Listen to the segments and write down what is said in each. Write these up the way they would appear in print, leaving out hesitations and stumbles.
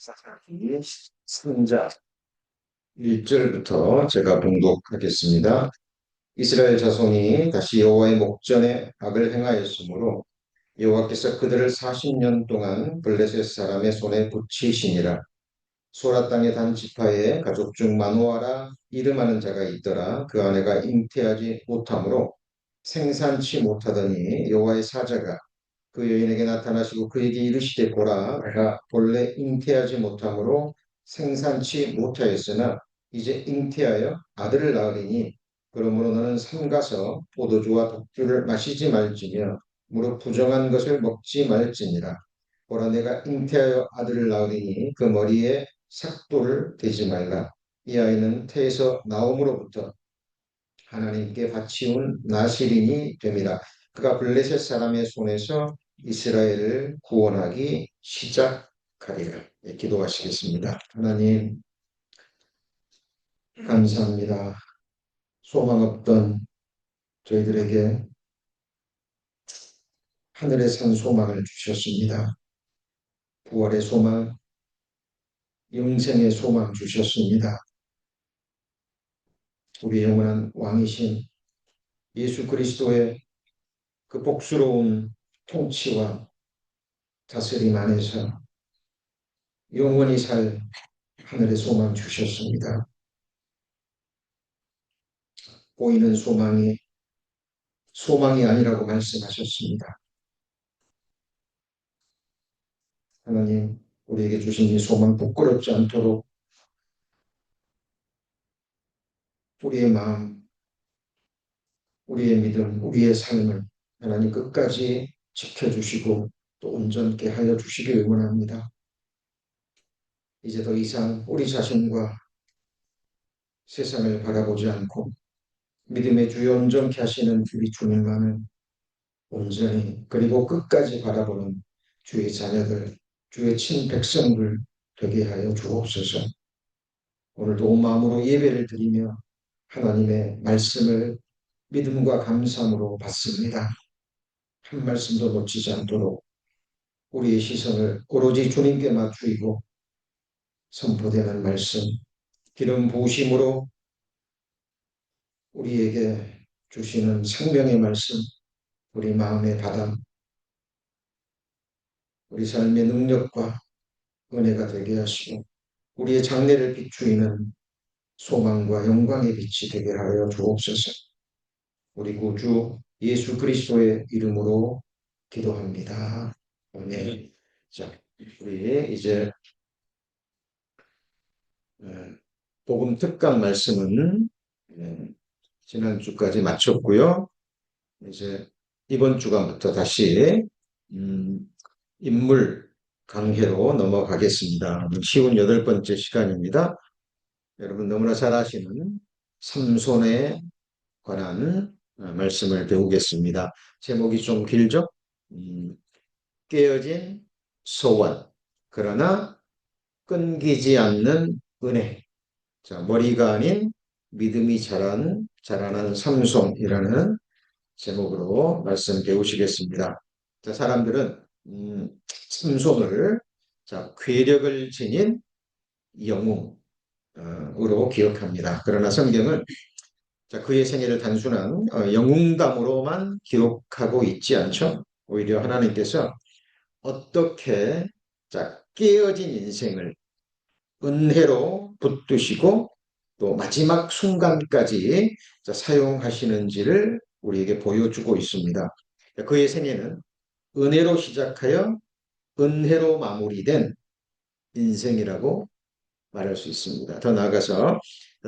사사기 3장 1절부터 제가 봉독하겠습니다. 이스라엘 자손이 다시 여호와의 목전에 악을 행하였으므로 여호와께서 그들을 40년 동안 블레셋 사람의 손에 붙이시니라. 소라 땅의 단 지파에 가족 중 마노아라 이름하는 자가 있더라. 그 아내가 잉태하지 못하므로 생산치 못하더니 여호와의 사자가 그 여인에게 나타나시고 그에게 이르시되 보라 내가 본래 잉태하지 못함으로 생산치 못하였으나 이제 잉태하여 아들을 낳으리니 그러므로 너는 삼가서 포도주와 독주를 마시지 말지며 무릇 부정한 것을 먹지 말지니라. 보라 내가 잉태하여 아들을 낳으리니 그 머리에 삭도를 대지 말라. 이 아이는 태에서 나옴으로부터 하나님께 바치운 나실인이 됨이라. 그가 블레셋 사람의 손에서 이스라엘을 구원하기 시작하리라. 네, 기도하시겠습니다. 하나님 감사합니다. 소망 없던 저희들에게 하늘의 산 소망을 주셨습니다. 부활의 소망, 영생의 소망 주셨습니다. 우리 영원한 왕이신 예수 그리스도의 그 복스러운 통치와 다스림 안에서 영원히 살 하늘의 소망 주셨습니다. 보이는 소망이 아니라고 말씀하셨습니다. 하나님, 우리에게 주신 이 소망 부끄럽지 않도록 우리의 마음, 우리의 믿음, 우리의 삶을 하나님 끝까지 지켜주시고 또 온전케 하여 주시길 원합니다. 이제 더 이상 우리 자신과 세상을 바라보지 않고 믿음의 주요 온전케 하시는 우리 주님만을 온전히 그리고 끝까지 바라보는 주의 자녀들, 주의 친백성들 되게 하여 주옵소서. 오늘도 온 마음으로 예배를 드리며 하나님의 말씀을 믿음과 감사함으로 받습니다. 한 말씀도 놓치지 않도록 우리의 시선을 오로지 주님께 맞추고 선포되는 말씀, 기름 부으심으로 우리에게 주시는 생명의 말씀, 우리 마음의 바람, 우리 삶의 능력과 은혜가 되게 하시고 우리의 장래를 비추이는 소망과 영광의 빛이 되게 하여 주옵소서. 우리 구주 예수 그리스도의 이름으로 기도합니다. 아멘. 자, 우리 이제 어, 복음 특강 말씀은 지난주까지 마쳤고요. 이제 이번 주간부터 다시 음, 인물 강해로 넘어가겠습니다. 쉬운 8번째 시간입니다. 여러분 너무나 잘 아시는 삼손에 관한 말씀을 배우겠습니다. 제목이 좀 길죠? 깨어진 소원, 그러나 끊기지 않는 은혜. 자, 머리가 아닌 믿음이 자라는 삼손이라는 제목으로 말씀 배우시겠습니다. 자, 사람들은 삼손을 자, 괴력을 지닌 영웅으로 기억합니다. 그러나 성경은 자, 그의 생애를 단순한 영웅담으로만 기록하고 있지 않죠. 오히려 하나님께서 어떻게 자, 깨어진 인생을 은혜로 붙드시고 또 마지막 순간까지 자, 사용하시는지를 우리에게 보여주고 있습니다. 그의 생애는 은혜로 시작하여 은혜로 마무리된 인생이라고 말할 수 있습니다. 더 나아가서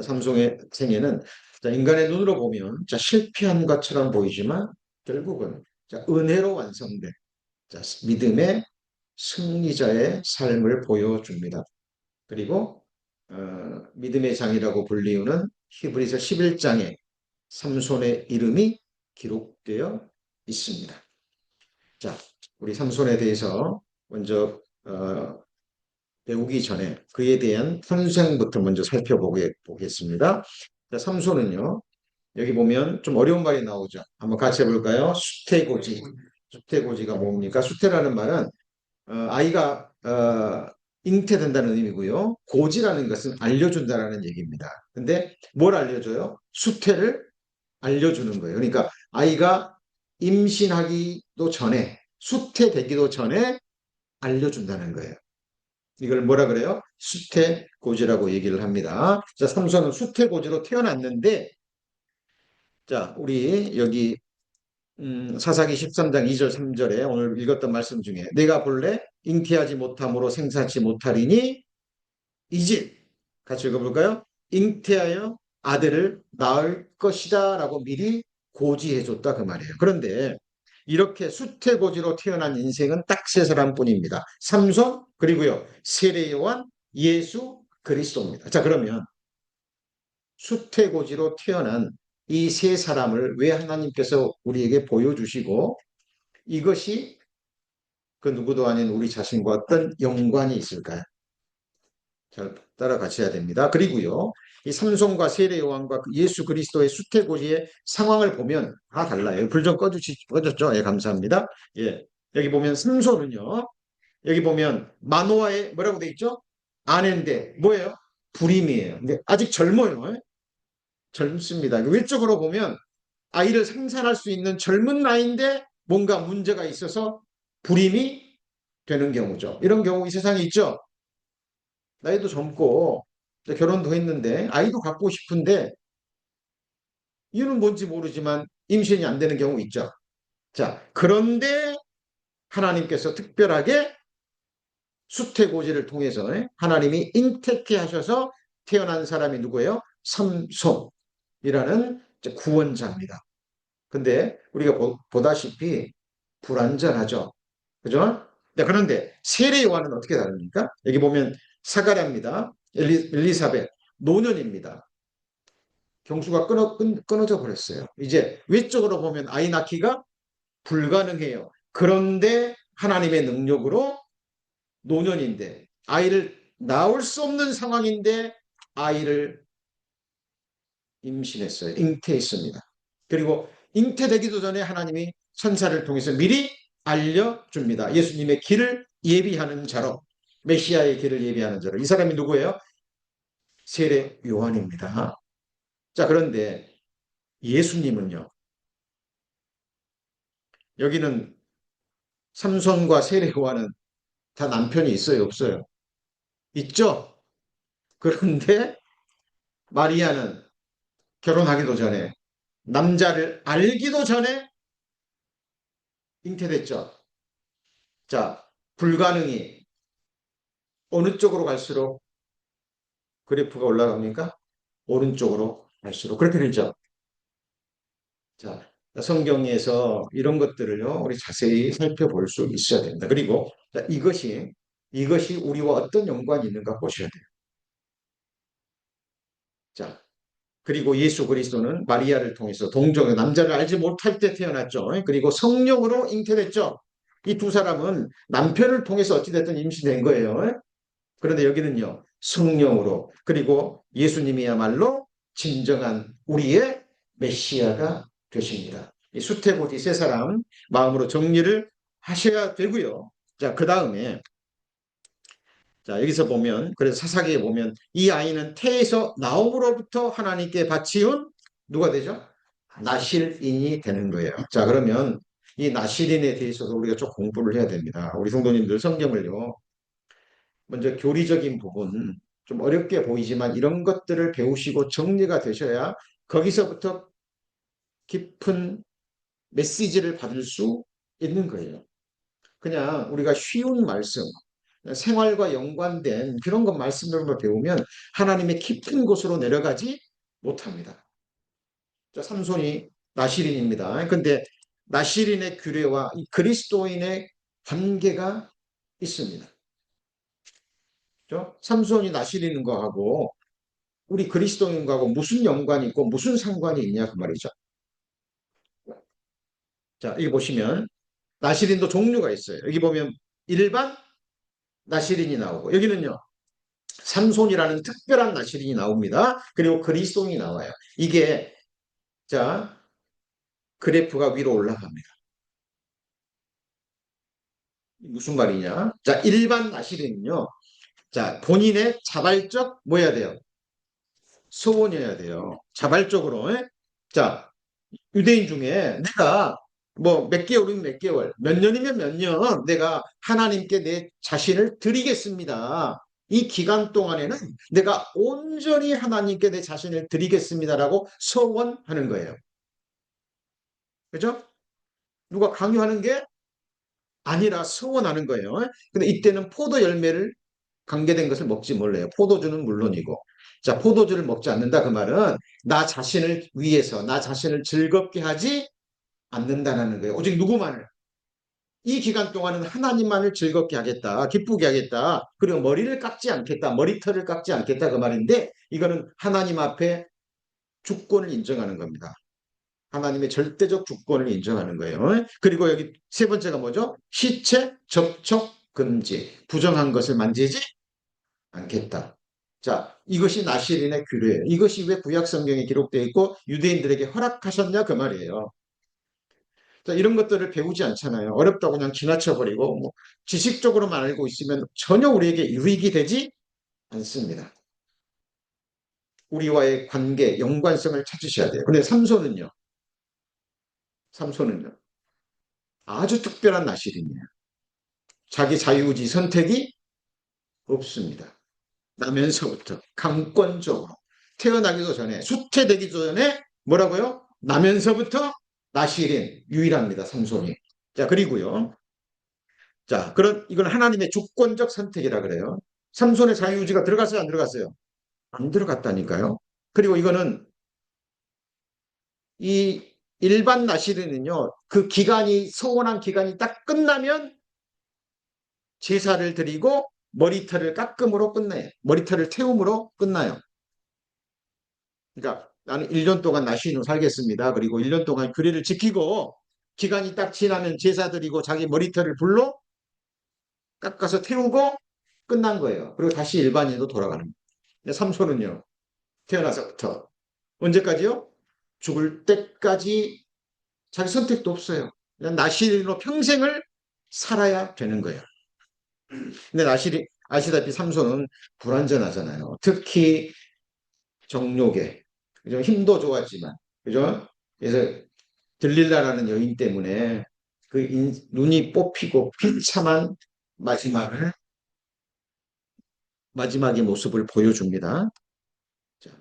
삼손의 생애는 인간의 눈으로 보면 실패한 것처럼 보이지만 결국은 은혜로 완성된 믿음의 승리자의 삶을 보여줍니다. 그리고 믿음의 장이라고 불리우는 히브리서 11장에 삼손의 이름이 기록되어 있습니다. 자, 우리 삼손에 대해서 먼저 배우기 전에 그에 대한 탄생부터 먼저 살펴보겠습니다. 자, 삼손은요, 여기 보면 좀 어려운 말이 나오죠. 한번 같이 해볼까요? 수태고지. 수태고지가 뭡니까? 수태라는 말은 아이가 잉태된다는 의미고요. 고지라는 것은 알려준다라는 얘기입니다. 근데 뭘 알려줘요? 수태를 알려주는 거예요. 그러니까 아이가 임신하기도 전에, 수태되기도 전에 알려준다는 거예요. 이걸 뭐라 그래요? 수태고지라고 얘기를 합니다. 자, 삼손은 수태고지로 태어났는데, 자, 우리 여기 사사기 13장 2절 3절에 오늘 읽었던 말씀 중에 내가 본래 잉태하지 못함으로 생사치 못하리니 이제 같이 읽어볼까요? 잉태하여 아들을 낳을 것이다 라고 미리 고지해줬다 그 말이에요. 그런데 이렇게 수태고지로 태어난 인생은 딱 세 사람뿐입니다. 삼손 그리고요 세례 요한 예수 그리스도입니다. 자 그러면 수태고지로 태어난 이 세 사람을 왜 하나님께서 우리에게 보여주시고 이것이 그 누구도 아닌 우리 자신과 어떤 연관이 있을까요? 잘 따라 가셔야 됩니다. 그리고요, 이 삼손과 세례 요한과 예수 그리스도의 수태고지의 상황을 보면 다 달라요. 불 좀 꺼졌죠? 예, 감사합니다. 예, 여기 보면 삼손은요, 여기 보면 마노아의 뭐라고 돼 있죠? 아내인데 뭐예요? 불임이에요. 근데 아직 젊어요. 젊습니다. 외적으로 보면 아이를 생산할 수 있는 젊은 나이인데 뭔가 문제가 있어서 불임이 되는 경우죠. 이런 경우 이 세상에 있죠. 나이도 젊고 결혼도 했는데 아이도 갖고 싶은데 이유는 뭔지 모르지만 임신이 안 되는 경우 있죠. 자, 그런데 하나님께서 특별하게 수태고지를 통해서 하나님이 잉태케 하셔서 태어난 사람이 누구예요? 삼손이라는 구원자입니다. 근데 우리가 보다시피 불완전하죠. 그죠? 네, 그런데 세례 요한은 어떻게 다릅니까? 여기 보면 사가랴입니다. 엘리사벳 노년입니다. 경수가 끊어져 버렸어요. 이제 외적으로 보면 아이 낳기가 불가능해요. 그런데 하나님의 능력으로 노년인데 아이를 낳을 수 없는 상황인데 아이를 임신했어요. 잉태했습니다. 그리고 잉태되기도 전에 하나님이 천사를 통해서 미리 알려줍니다. 예수님의 길을 예비하는 자로 메시아의 길을 예비하는 자로 이 사람이 누구예요? 세례 요한입니다. 자 그런데 예수님은요. 여기는 삼손과 세례 요한은 다 남편이 있어요, 없어요? 있죠? 그런데 마리아는 결혼하기도 전에 남자를 알기도 전에 잉태됐죠. 자, 불가능이 어느 쪽으로 갈수록 그래프가 올라갑니까? 오른쪽으로 갈수록 그렇게 되죠. 자, 성경에서 이런 것들을요, 우리 자세히 살펴볼 수 있어야 됩니다. 그리고 자, 이것이 우리와 어떤 연관이 있는가 보셔야 돼요. 자, 그리고 예수 그리스도는 마리아를 통해서 동정의 남자를 알지 못할 때 태어났죠. 그리고 성령으로 잉태됐죠. 이 두 사람은 남편을 통해서 어찌됐든 임신된 거예요. 그런데 여기는요, 성령으로 그리고 예수님이야말로 진정한 우리의 메시아가 되십니다. 이 수태고지 세 사람 마음으로 정리를 하셔야 되고요. 자, 그 다음에 자, 여기서 보면, 그래서 사사기에 보면 이 아이는 태에서 나옴으로부터 하나님께 바치운 누가 되죠? 나실인이 되는 거예요. 자, 그러면 이 나실인에 대해서도 우리가 좀 공부를 해야 됩니다. 우리 성도님들 성경을요. 먼저 교리적인 부분, 좀 어렵게 보이지만 이런 것들을 배우시고 정리가 되셔야 거기서부터 깊은 메시지를 받을 수 있는 거예요. 그냥 우리가 쉬운 말씀, 생활과 연관된 그런 것 말씀들만 배우면 하나님의 깊은 곳으로 내려가지 못합니다. 자, 삼손이 나시린입니다. 근데 나시린의 규례와 그리스도인의 관계가 있습니다. 그렇죠? 삼손이 나시리는 거하고 우리 그리스도인과고 무슨 연관이 있고 무슨 상관이 있냐 그 말이죠. 자, 여기 보시면 나시린도 종류가 있어요. 여기 보면 일반 나시린이 나오고 여기는요. 삼손이라는 특별한 나시린이 나옵니다. 그리고 그리스도인이 나와요. 이게 자 그래프가 위로 올라갑니다. 무슨 말이냐? 자 일반 나시린은요. 자, 본인의 자발적 뭐야 돼요? 소원이어야 돼요. 자발적으로. 예? 자, 유대인 중에 내가 뭐 몇 개월이면 몇 개월, 몇 년이면 몇 년 내가 하나님께 내 자신을 드리겠습니다. 이 기간 동안에는 내가 온전히 하나님께 내 자신을 드리겠습니다라고 서원하는 거예요. 그죠? 누가 강요하는 게 아니라 서원하는 거예요. 근데 이때는 포도 열매를 관계된 것을 먹지 몰래요. 포도주는 물론이고. 자, 포도주를 먹지 않는다 그 말은 나 자신을 위해서 나 자신을 즐겁게 하지 않는다는 거예요. 오직 누구만을 이 기간 동안은 하나님만을 즐겁게 하겠다, 기쁘게 하겠다, 그리고 머리를 깎지 않겠다, 머리털을 깎지 않겠다 그 말인데 이거는 하나님 앞에 주권을 인정하는 겁니다. 하나님의 절대적 주권을 인정하는 거예요. 그리고 여기 세 번째가 뭐죠? 시체 접촉 금지. 부정한 것을 만지지 않겠다. 자, 이것이 나실인의 규례예요. 이것이 왜 구약 성경에 기록되어 있고 유대인들에게 허락하셨냐 그 말이에요. 자, 이런 것들을 배우지 않잖아요. 어렵다고 그냥 지나쳐버리고 뭐 지식적으로만 알고 있으면 전혀 우리에게 유익이 되지 않습니다. 우리와의 관계, 연관성을 찾으셔야 돼요. 근데 삼손은요. 삼손은요. 아주 특별한 나실인이에요. 자기 자유의지 선택이 없습니다. 나면서부터 강권적으로 태어나기도 전에 수태되기 전에 뭐라고요? 나면서부터 나실인 유일합니다. 삼손이. 자, 그리고요. 자, 그런 이건 하나님의 주권적 선택이라 그래요. 삼손의 자유의지가 들어갔어요, 안 들어갔어요? 안 들어갔다니까요. 그리고 이거는 이 일반 나실인은요. 그 기간이 소원한 기간이 딱 끝나면 제사를 드리고 머리털을 깎음으로 끝나요. 머리털을 태움으로 끝나요. 그러니까 나는 1년 동안 나시인으로 살겠습니다. 그리고 1년 동안 규례를 지키고 기간이 딱 지나면 제사 드리고 자기 머리털을 불로 깎아서 태우고 끝난 거예요. 그리고 다시 일반인으로 돌아가는 거예요. 삼손은요. 태어나서부터 언제까지요? 죽을 때까지 자기 선택도 없어요. 그냥 나시인으로 평생을 살아야 되는 거예요. 근데 나실이 아시다시피 삼손은 불완전하잖아요. 특히 정욕에 그죠? 힘도 좋았지만 그죠? 그래서 들릴라라는 여인 때문에 그 눈이 뽑히고 비참한 마지막을 마지막의 모습을 보여줍니다. 자,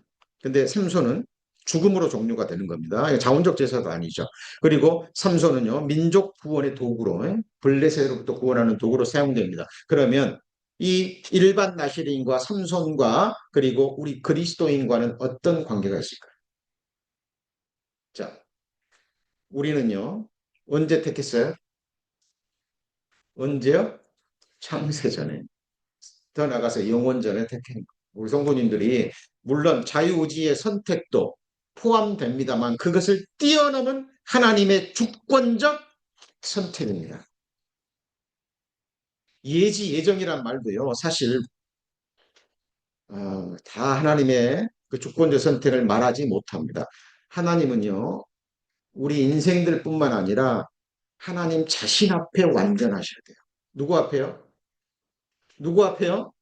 근데 삼손은 죽음으로 종료가 되는 겁니다. 자원적 제사도 아니죠. 그리고 삼손은요 민족 구원의 도구로 블레셋으로부터 구원하는 도구로 사용됩니다. 그러면 이 일반 나시린과 삼손과 그리고 우리 그리스도인과는 어떤 관계가 있을까요? 자, 우리는요 언제 택했어요? 언제요? 창세전에. 더 나가서 영원전에 택한 우리 성도님들이 물론 자유의지의 선택도 포함됩니다만 그것을 뛰어넘은 하나님의 주권적 선택입니다. 예지 예정이란 말도요. 사실 다 하나님의 그 주권적 선택을 말하지 못합니다. 하나님은요. 우리 인생들뿐만 아니라 하나님 자신 앞에 완전하셔야 돼요. 누구 앞에요? 누구 앞에요?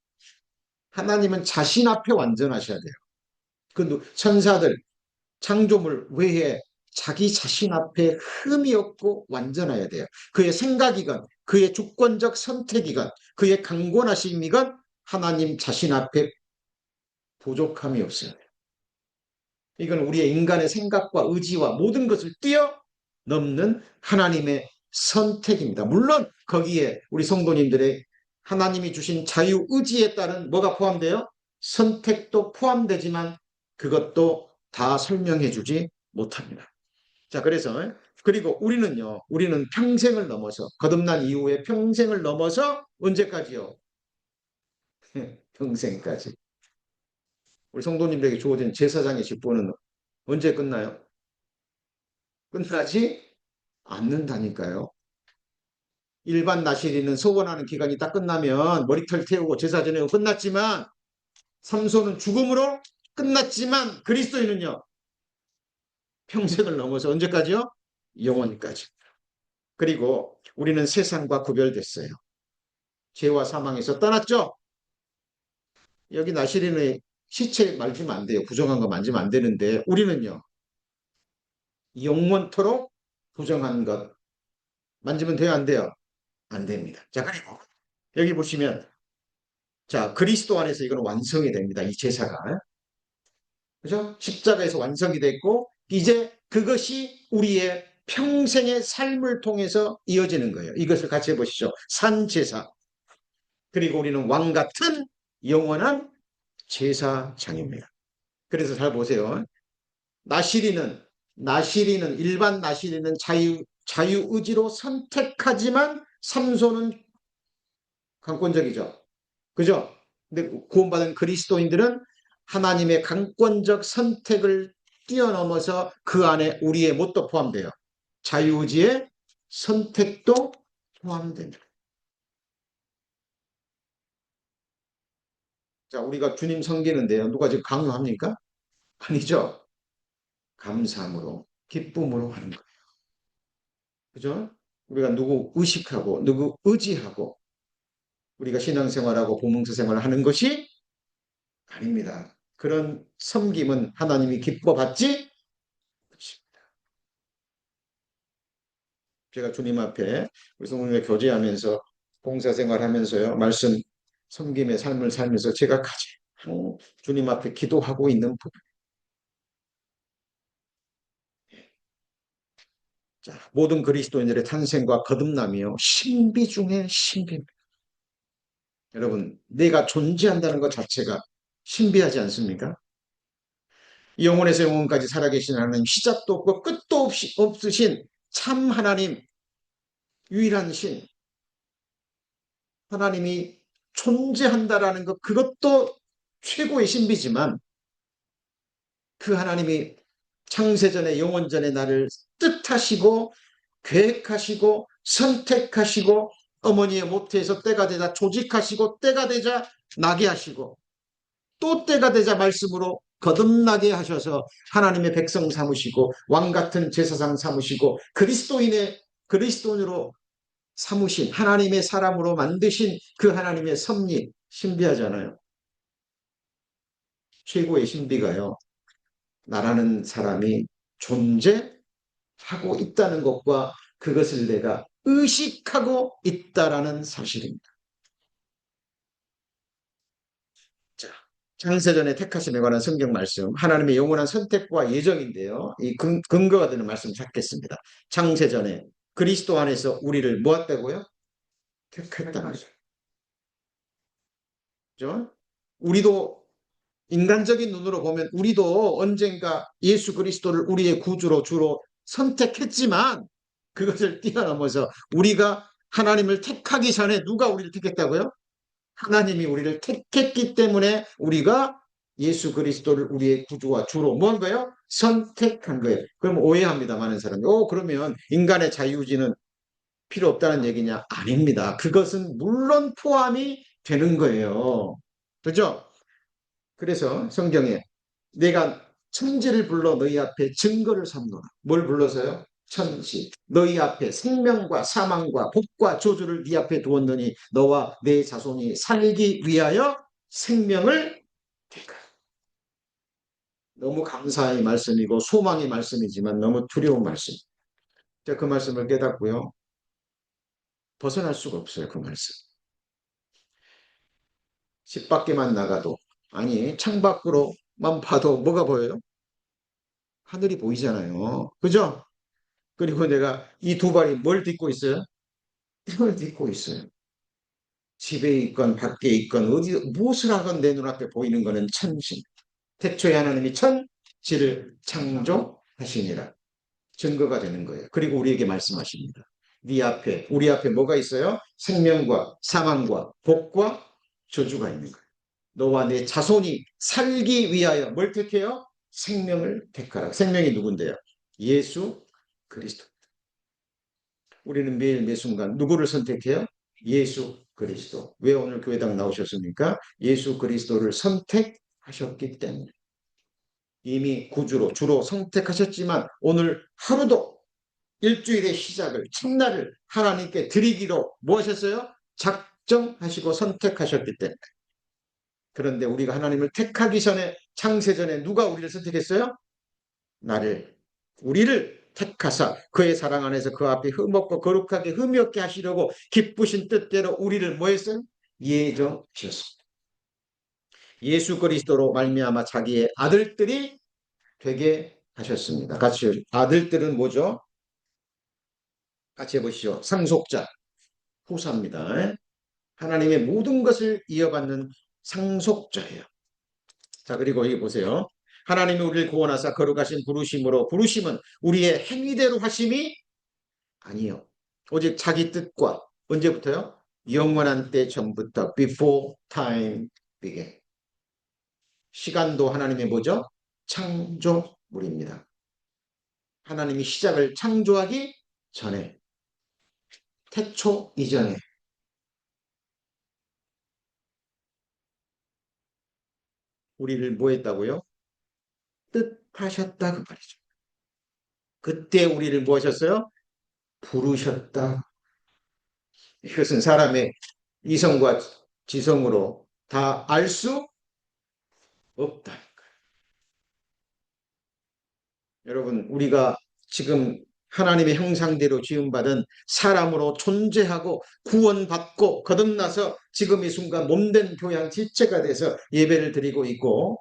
하나님은 자신 앞에 완전하셔야 돼요. 그 천사들, 창조물 외에 자기 자신 앞에 흠이 없고 완전해야 돼요. 그의 생각이건 그의 주권적 선택이건 그의 강권하심이건 하나님 자신 앞에 부족함이 없어요. 이건 우리의 인간의 생각과 의지와 모든 것을 뛰어넘는 하나님의 선택입니다. 물론 거기에 우리 성도님들의 하나님이 주신 자유의지에 따른 뭐가 포함돼요? 선택도 포함되지만 그것도 다 설명해 주지 못합니다. 자, 그래서 그리고 우리는 평생을 넘어서 거듭난 이후에 평생을 넘어서 언제까지요? 평생까지. 우리 성도님들에게 주어진 제사장의 직분은 언제 끝나요? 끝나지 않는다니까요. 일반 나시리는 소원하는 기간이 딱 끝나면 머리털 태우고 제사 지내고 끝났지만 삼손은 죽음으로 끝났지만 그리스도인은요. 평생을 넘어서 언제까지요? 영원까지. 그리고 우리는 세상과 구별됐어요. 죄와 사망에서 떠났죠? 여기 나시린의 시체 만지면 안 돼요. 부정한 거 만지면 안 되는데 우리는요. 영원토록 부정한 것 만지면 돼요, 안 돼요? 안 됩니다. 자, 그리고 여기 보시면 자, 그리스도 안에서 이건 완성이 됩니다. 이 제사가. 그죠? 십자가에서 완성이 됐고 이제 그것이 우리의 평생의 삶을 통해서 이어지는 거예요. 이것을 같이 해보시죠. 산제사. 그리고 우리는 왕 같은 영원한 제사장입니다. 그래서 잘 보세요. 나시리는 일반 나시리는 자유의지로 선택하지만 삼손은 강권적이죠. 그죠? 근데 구원받은 그리스도인들은 하나님의 강권적 선택을 뛰어넘어서 그 안에 우리의 뭣도 포함돼요. 자유의지의 선택도 포함됩니다. 자, 우리가 주님 섬기는데요. 누가 지금 강요합니까? 아니죠. 감사함으로, 기쁨으로 하는 거예요. 그죠? 우리가 누구 의식하고, 누구 의지하고, 우리가 신앙생활하고 복음서 생활을 하는 것이 아닙니다. 그런 섬김은 하나님이 기뻐받지 않습니다. 제가 주님 앞에 우리 성도님과 교제하면서 봉사생활하면서요. 말씀 섬김의 삶을 살면서 제가 가장 주님 앞에 기도하고 있는 부분. 자, 모든 그리스도인들의 탄생과 거듭남이요. 신비 중에 신비입니다. 여러분, 내가 존재한다는 것 자체가 신비하지 않습니까? 영원에서 영원까지 살아계신 하나님, 시작도 없고 끝도 없으신 참 하나님, 유일한 신, 하나님이 존재한다라는 것, 그것도 최고의 신비지만 그 하나님이 창세전에 영원전에 나를 뜻하시고 계획하시고 선택하시고 어머니의 모태에서 때가 되자 조직하시고 때가 되자 나게 하시고 또 때가 되자 말씀으로 거듭나게 하셔서 하나님의 백성 삼으시고 왕 같은 제사장 삼으시고 그리스도인으로 삼으신 하나님의 사람으로 만드신 그 하나님의 섭리 신비하잖아요. 최고의 신비가요. 나라는 사람이 존재하고 있다는 것과 그것을 내가 의식하고 있다라는 사실입니다. 자, 창세전에 택하심에 관한 성경 말씀, 하나님의 영원한 선택과 예정인데요. 이 근거가 되는 말씀 찾겠습니다. 창세전에 그리스도 안에서 우리를 모았다고요? 택했다는 거죠. 그죠? 우리도 인간적인 눈으로 보면 우리도 언젠가 예수 그리스도를 우리의 구주로 주로 선택했지만 그것을 뛰어넘어서 우리가 하나님을 택하기 전에 누가 우리를 택했다고요? 하나님이 우리를 택했기 때문에 우리가 예수 그리스도를 우리의 구주와 주로 뭔 거예요? 선택한 거예요. 그럼 오해합니다. 많은 사람이. 그러면 인간의 자유의지는 필요 없다는 얘기냐? 아닙니다. 그것은 물론 포함이 되는 거예요. 그죠? 그래서 성경에 내가 천지를 불러 너희 앞에 증거를 삼노라. 뭘 불러서요? 천지. 너희 앞에 생명과 사망과 복과 저주를 네 앞에 두었느니 너와 내 자손이 살기 위하여 생명을 택하라. 너무 감사의 말씀이고 소망의 말씀이지만 너무 두려운 말씀. 제가 그 말씀을 깨닫고요. 벗어날 수가 없어요. 그 말씀. 집 밖에만 나가도 아니 창밖으로만 봐도 뭐가 보여요? 하늘이 보이잖아요. 그죠? 그리고 내가 이 두 발이 뭘 딛고 있어요? 힘을 딛고 있어요. 집에 있건 밖에 있건 어디 무엇을 하건 내 눈앞에 보이는 것은 천신. 태초에 하나님이 천지를 창조하시니라. 증거가 되는 거예요. 그리고 우리에게 말씀하십니다. 네 앞에 우리 앞에 뭐가 있어요? 생명과 사망과 복과 저주가 있는 거예요. 너와 내 자손이 살기 위하여 뭘 택해요? 생명을 택하라. 생명이 누군데요? 예수 그리스도. 우리는 매일 매 순간 누구를 선택해요? 예수 그리스도. 왜 오늘 교회당 나오셨습니까? 예수 그리스도를 선택하셨기 때문에. 이미 구주로 주로 선택하셨지만 오늘 하루도 일주일의 시작을 첫날을 하나님께 드리기로 뭐 하셨어요? 작정하시고 선택하셨기 때문에 그런데 우리가 하나님을 택하기 전에 창세 전에 누가 우리를 선택했어요? 나를 우리를 택하사 그의 사랑 안에서 그 앞에 흠없고 거룩하게 흠이 없게 하시려고 기쁘신 뜻대로 우리를 뭐 했어요? 예정하셨습니다. 예수 그리스도로 말미암아 자기의 아들들이 되게 하셨습니다. 같이 아들들은 뭐죠? 같이 해보시죠. 상속자, 후사입니다. 하나님의 모든 것을 이어받는 상속자예요. 자, 그리고 여기 보세요. 하나님이 우리를 구원하사 거룩하신 부르심으로 부르심은 우리의 행위대로 하심이 아니요. 오직 자기 뜻과 언제부터요? 영원한 때 전부터 before time began. 시간도 하나님의 뭐죠? 창조물입니다. 하나님이 시작을 창조하기 전에 태초 이전에 우리를 뭐 했다고요? 뜻하셨다 그 말이죠. 그때 우리를 뭐 하셨어요? 부르셨다. 이것은 사람의 이성과 지성으로 다 알 수 없다. 여러분, 우리가 지금 하나님의 형상대로 지음받은 사람으로 존재하고 구원받고 거듭나서 지금 이 순간 몸된 교양 지체가 돼서 예배를 드리고 있고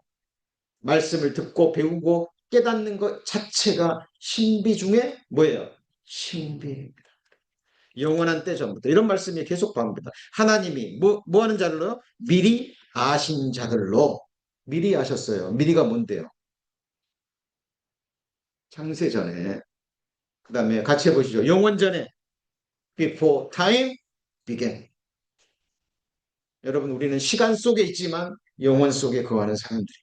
말씀을 듣고 배우고 깨닫는 것 자체가 신비 중에 뭐예요? 신비입니다. 영원한 때 전부터 이런 말씀이 계속 나옵니다. 하나님이 뭐 하는 자들로? 미리 아신 자들로 미리 아셨어요. 미리가 뭔데요? 창세 전에 그 다음에 같이 해보시죠. 영원 전에 before time began. 여러분 우리는 시간 속에 있지만 영원 속에 거하는 사람들이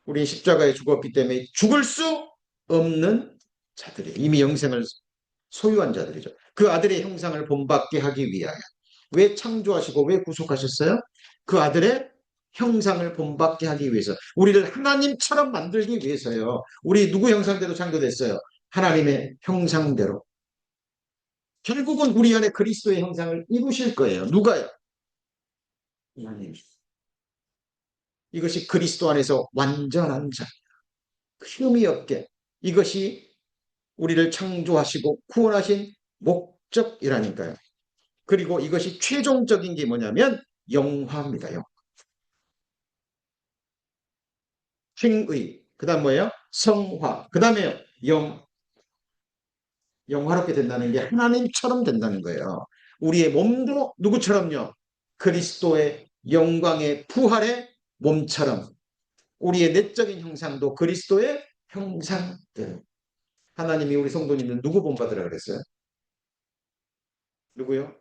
우리 십자가에 죽었기 때문에 죽을 수 없는 자들이 이미 영생을 소유한 자들이죠. 그 아들의 형상을 본받게 하기 위하여 왜 창조하시고 왜 구속하셨어요? 그 아들의 형상을 본받게 하기 위해서 우리를 하나님처럼 만들기 위해서요. 우리 누구 형상대로 창조됐어요? 하나님의 형상대로. 결국은 우리 안에 그리스도의 형상을 이루실 거예요. 누가요? 하나님. 이것이 그리스도 안에서 완전한 자. 흠이 없게. 이것이 우리를 창조하시고 구원하신 목적이라니까요. 그리고 이것이 최종적인 게 뭐냐면 영화입니다. 행의. 그 다음 뭐예요? 성화. 그 다음에 영화롭게 된다는 게 하나님처럼 된다는 거예요. 우리의 몸도 누구처럼요? 그리스도의 영광의 부활의 몸처럼 우리의 내적인 형상도 그리스도의 형상대로. 하나님이 우리 성도님들 누구 본받으라 그랬어요? 누구요?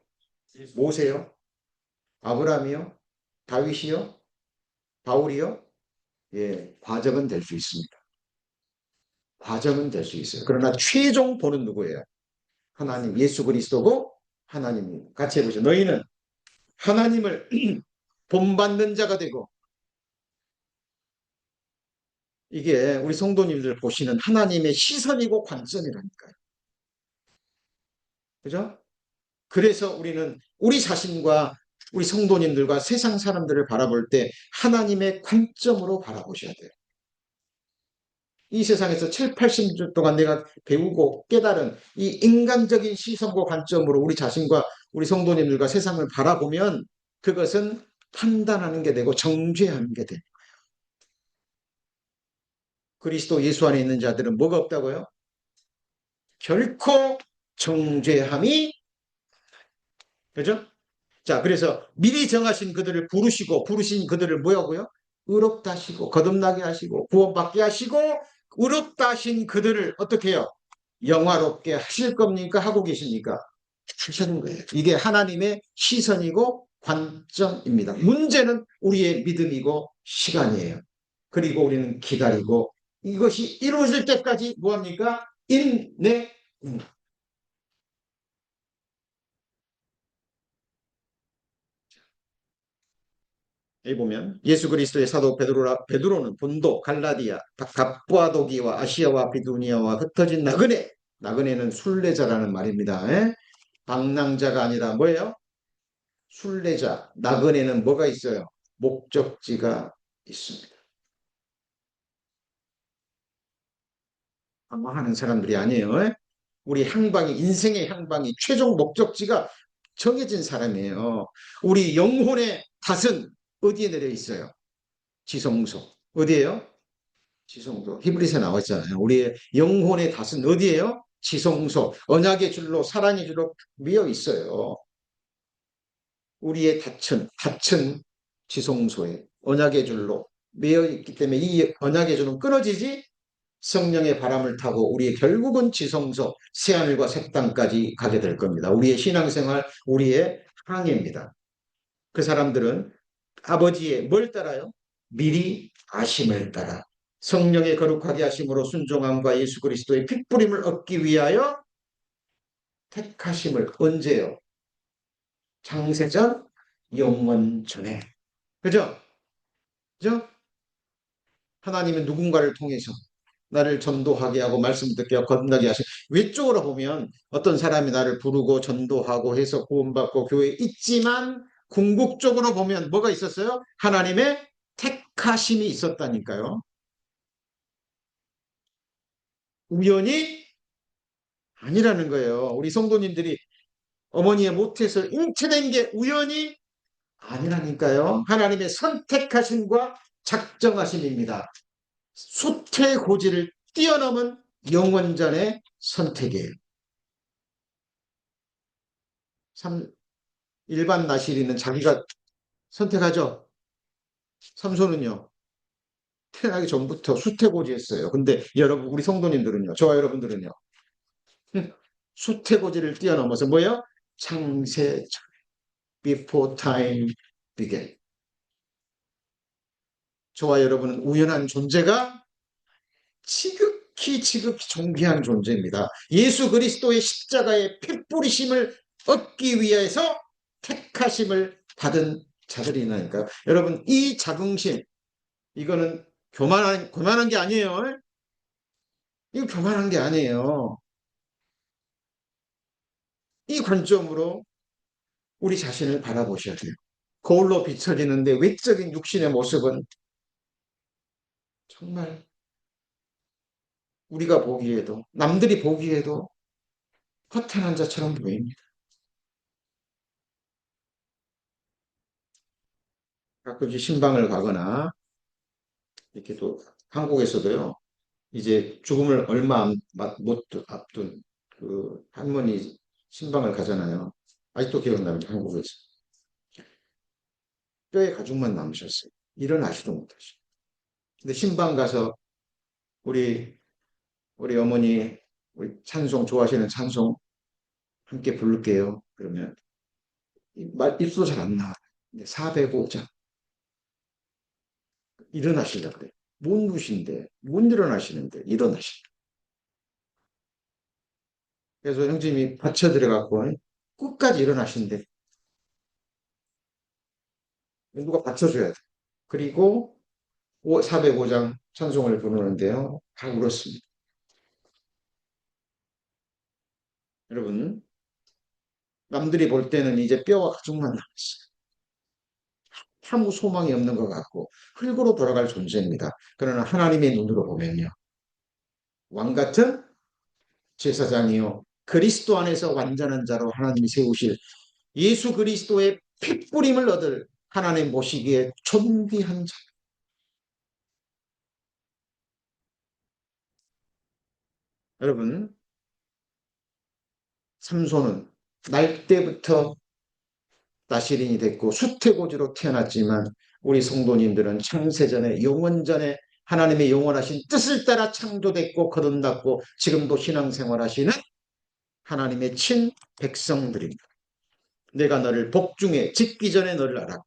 모세요? 아브라함이요? 다윗이요? 바울이요? 예, 과정은 될 수 있습니다. 과정은 될 수 있어요. 그러나 최종 보는 누구예요? 하나님, 예수 그리스도고 하나님. 같이 해보죠. 너희는 하나님을 본받는 자가 되고 이게 우리 성도님들 보시는 하나님의 시선이고 관점이라니까요. 그죠? 그래서 우리는 우리 자신과 우리 성도님들과 세상 사람들을 바라볼 때 하나님의 관점으로 바라보셔야 돼요. 이 세상에서 7, 80년 동안 내가 배우고 깨달은 이 인간적인 시선과 관점으로 우리 자신과 우리 성도님들과 세상을 바라보면 그것은 판단하는 게 되고 정죄하는 게 돼요. 그리스도 예수 안에 있는 자들은 뭐가 없다고요? 결코 정죄함이 그죠? 자, 그래서 미리 정하신 그들을 부르신 그들을 뭐라고요? 의롭다 하시고 거듭나게 하시고 구원받게 하시고 의롭다 하신 그들을 어떻게 해요? 영화롭게 하실 겁니까? 하고 계십니까? 하시는 거예요. 이게 하나님의 시선이고 관점입니다. 문제는 우리의 믿음이고 시간이에요. 그리고 우리는 기다리고 이것이 이루어질 때까지 뭐합니까? 인내. 여기 보면 예수 그리스도의 사도 베드로는 본도, 갈라디아, 갑과도기와 아시아와 비두니아와 흩어진 나그네는 순례자라는 말입니다. 방랑자가 아니라 뭐예요? 순례자. 나그네는 뭐가 있어요? 목적지가 있습니다. 하는 사람들이 아니에요. 우리 향방이, 인생의 향방이, 최종 목적지가 정해진 사람이에요. 우리 영혼의 닷은 어디에 내려 있어요? 지성소. 어디에요? 지성소. 히브리서에 나와 있잖아요. 우리의 영혼의 닷은 어디에요? 지성소. 언약의 줄로, 사랑의 줄로 미어 있어요. 우리의 닻은 지성소에 언약의 줄로 매여 있기 때문에 이 언약의 줄은 끊어지지, 성령의 바람을 타고 우리의 결국은 지성소, 새하늘과 새 땅까지 가게 될 겁니다. 우리의 신앙생활, 우리의 항해입니다. 그 사람들은 아버지의 뭘 따라요? 미리 아심을 따라 성령의 거룩하게 하심으로 순종함과 예수 그리스도의 핏부림을 얻기 위하여 택하심을, 언제요? 창세전 영원 전에. 그죠? 그죠? 하나님은 누군가를 통해서 나를 전도하게 하고 말씀 듣게 하고 거듭나게 하시. 외적으로 보면 어떤 사람이 나를 부르고 전도하고 해서 구원받고 교회에 있지만, 궁극적으로 보면 뭐가 있었어요? 하나님의 택하심이 있었다니까요. 우연이 아니라는 거예요. 우리 성도님들이 어머니의 모태에서 잉태된 게 우연이 아니라니까요. 하나님의 선택하심과 작정하심입니다. 수태고지를 뛰어넘은 영원전의 선택이에요. 일반 나시리는 자기가 선택하죠. 삼손은요, 태어나기 전부터 수태고지했어요. 근데 여러분, 우리 성도님들은요, 저와 여러분들은요, 수태고지를 뛰어넘어서 뭐예요? 창세, before time began. 저와 여러분은 우연한 존재가 지극히 존귀한 존재입니다. 예수 그리스도의 십자가의 핏뿌리심을 얻기 위해서 택하심을 받은 자들이니까요. 여러분, 이 자긍심, 이거는 교만한 게 아니에요. 이거 교만한 게 아니에요. 이 관점으로 우리 자신을 바라보셔야 돼요. 거울로 비춰지는데 외적인 육신의 모습은 정말 우리가 보기에도, 남들이 보기에도 허탄한 자처럼 보입니다. 가끔씩 신방을 가거나, 이렇게 또 한국에서도요, 이제 죽음을 얼마 못 앞둔 그 할머니 신방을 가잖아요. 아직도 기억납니다. 한국에서. 뼈의 가죽만 남으셨어요. 일어나시도 못하시고. 근데 신방 가서 우리 어머니, 우리 찬송 좋아하시는 찬송 함께 부를게요. 그러면 입도 잘 안 나와요. 405장 일어나시려고 그래요. 못 누신데, 못 일어나시는데 일어나시려. 그래서 형님이 받쳐 들어갖고 끝까지 일어나신대. 누가 받쳐줘야 돼. 그리고 405장 찬송을 부르는데요, 다 울었습니다. 여러분, 남들이 볼 때는 이제 뼈와 가죽만 남았어요. 아무 소망이 없는 것 같고 흙으로 돌아갈 존재입니다. 그러나 하나님의 눈으로 보면요, 왕 같은 제사장이요, 그리스도 안에서 완전한 자로 하나님이 세우실 예수 그리스도의 핏부림을 얻을 하나님 보시기에 존귀한 자. 여러분, 삼손은 날 때부터 나시린이 됐고 수태고지로 태어났지만, 우리 성도님들은 창세전에, 영원전에 하나님의 영원하신 뜻을 따라 창조됐고 거듭났고 지금도 신앙생활하시는 하나님의 친 백성들입니다. 내가 너를 복중에 짓기 전에 너를 알았고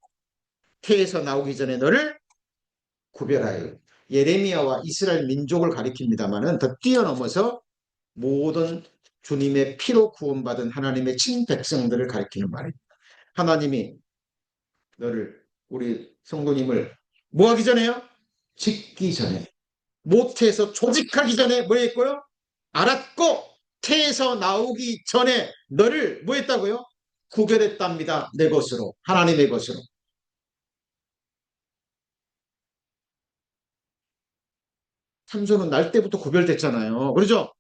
태에서 나오기 전에 너를 구별하여. 예레미야와 이스라엘 민족을 가리킵니다마는 더 뛰어넘어서 모든 주님의 피로 구원받은 하나님의 친 백성들을 가리키는 말입니다. 하나님이 너를, 우리 성도님을 뭐 하기 전에요? 짓기 전에, 모태에서 조직하기 전에 뭐 했고요? 알았고 태에서 나오기 전에 너를 뭐 했다고요? 구별했답니다. 내 것으로, 하나님의 것으로. 삼손은 날 때부터 구별됐잖아요. 그러죠?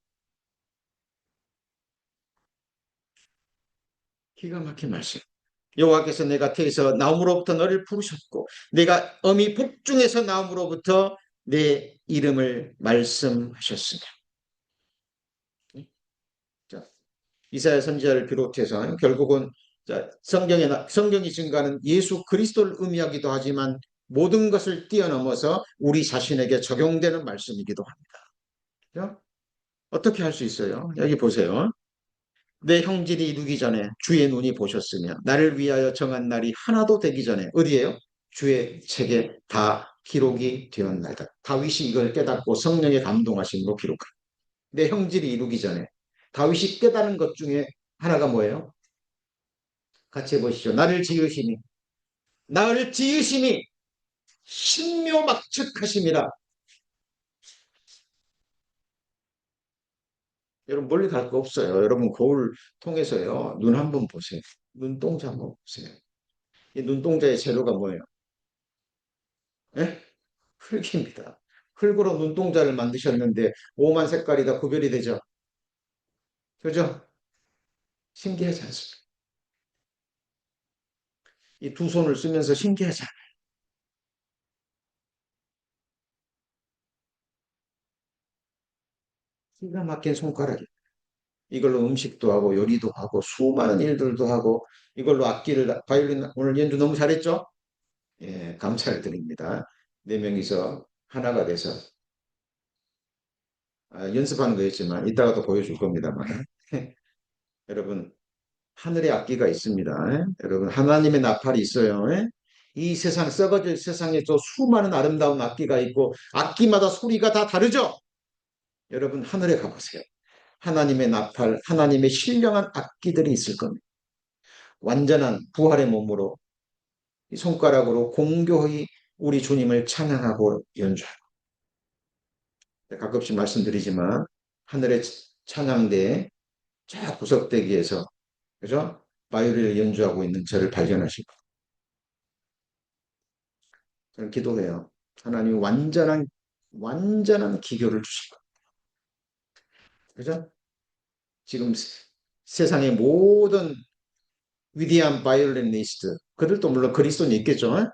기가 막힌 말씀. 여호와께서 내가 태에서 나옴으로부터 너를 부르셨고 내가 어미 복중에서 나옴으로부터 내 이름을 말씀하셨으며. 자, 이사야 선지자를 비롯해서 결국은 성경이 증가하는 예수 그리스도를 의미하기도 하지만 모든 것을 뛰어넘어서 우리 자신에게 적용되는 말씀이기도 합니다. 그죠? 어떻게 할 수 있어요? 여기 보세요. 내 형질이 이루기 전에 주의 눈이 보셨으며 나를 위하여 정한 날이 하나도 되기 전에 어디에요? 주의 책에 다 기록이 되었나이다. 다윗이 이걸 깨닫고 성령의 감동하심으로 기록합니다. 내 형질이 이루기 전에 다윗이 깨달은 것 중에 하나가 뭐예요? 같이 해보시죠. 나를 지으심이 신묘막측하심이라. 여러분 멀리 갈 거 없어요. 여러분 거울 통해서요. 눈 한번 보세요. 눈동자 한번 보세요. 이 눈동자의 재료가 뭐예요? 예? 흙입니다. 흙으로 눈동자를 만드셨는데 오만 색깔이 다 구별이 되죠. 그죠? 신기하지 않습니까? 이 두 손을 쓰면서 신기하지 않아요. 기가 막힌 손가락이. 이걸로 음식도 하고 요리도 하고 수많은 일들도 하고 이걸로 바이올린 오늘 연주 너무 잘했죠? 예, 감사를 드립니다. 네 명이서 하나가 돼서 연습하는 거였지만 이따가 또 보여줄 겁니다만 여러분 하늘에 악기가 있습니다. 예? 여러분 하나님의 나팔이 있어요. 예? 이 세상 썩어질 세상에 또 수많은 아름다운 악기가 있고 악기마다 소리가 다 다르죠. 여러분 하늘에 가보세요. 하나님의 나팔, 하나님의 신령한 악기들이 있을 겁니다. 완전한 부활의 몸으로 이 손가락으로 공교히 우리 주님을 찬양하고 연주하고 가끔씩 말씀드리지만 하늘의 찬양대에 저 구석대기에서 그죠? 바이올린을 연주하고 있는 저를 발견하시고 저는 기도해요. 하나님이 완전한 기교를 주시고 그죠? 지금 세상의 모든 위대한 바이올리니스트 그들도 물론 그리스도는 있겠죠.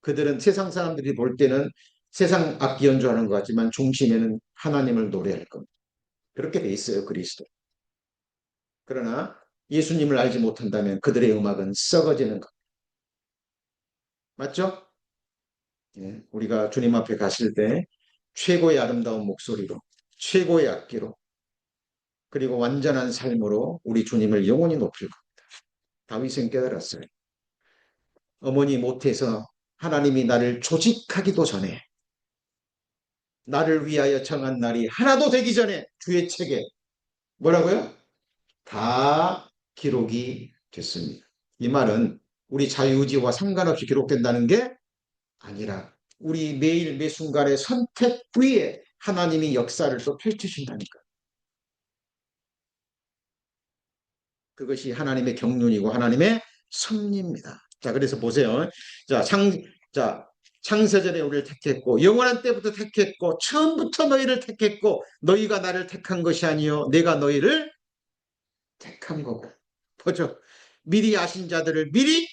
그들은 세상 사람들이 볼 때는 세상 악기 연주하는 것 같지만 중심에는 하나님을 노래할 겁니다. 그렇게 돼 있어요, 그리스도. 그러나 예수님을 알지 못한다면 그들의 음악은 썩어지는 것. 맞죠? 예, 우리가 주님 앞에 가실 때 최고의 아름다운 목소리로, 최고의 악기로, 그리고 완전한 삶으로 우리 주님을 영원히 높일 겁니다. 다윗은 깨달았어요. 어머니 못해서 하나님이 나를 조직하기도 전에 나를 위하여 정한 날이 하나도 되기 전에 주의 책에 뭐라고요? 다 기록이 됐습니다. 이 말은 우리 자유의지와 상관없이 기록된다는 게 아니라 우리 매일 매 순간의 선택 위에 하나님이 역사를 또 펼치신다니까. 그것이 하나님의 경륜이고 하나님의 섭리입니다. 자, 그래서 보세요. 자, 자, 창세전에 우리를 택했고 영원한 때부터 택했고 처음부터 너희를 택했고 너희가 나를 택한 것이 아니요 내가 너희를 택한 거고. 보죠. 미리 아신 자들을 미리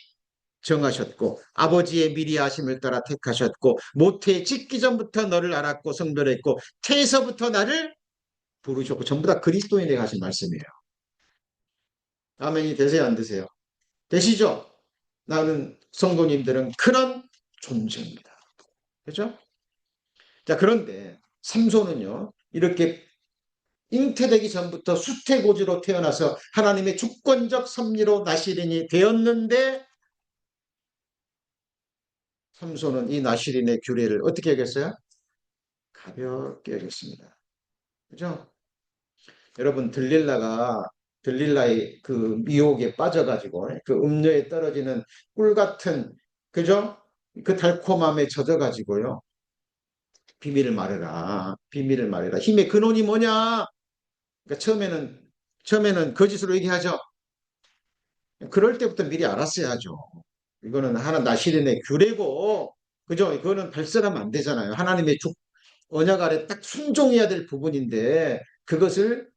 정하셨고 아버지의 미리 아심을 따라 택하셨고 모태에 짓기 전부터 너를 알았고 성별했고 태에서부터 나를 부르셨고 전부 다 그리스도인에게 하신 말씀이에요. 아멘이 되세요 안 되세요? 되시죠? 나는 성도님들은 그런 존재입니다. 그렇죠? 자 그런데 삼손은요 이렇게 잉태되기 전부터 수태고지로 태어나서 하나님의 주권적 섭리로 나시린이 되었는데 삼손은 이 나시린의 규례를 어떻게 하겠어요? 가볍게 하겠습니다. 그죠? 여러분 들릴라의 그 미혹에 빠져가지고 그 음료에 떨어지는 꿀 같은 그죠? 그 달콤함에 젖어가지고요. 비밀을 말해라. 힘의 근원이 뭐냐? 그러니까 처음에는 거짓으로 얘기하죠. 그럴 때부터 미리 알았어야죠. 이거는 하나 나시린의 규례고, 그죠? 이거는 발설하면 안 되잖아요. 하나님의 언약 아래 딱 순종해야 될 부분인데 그것을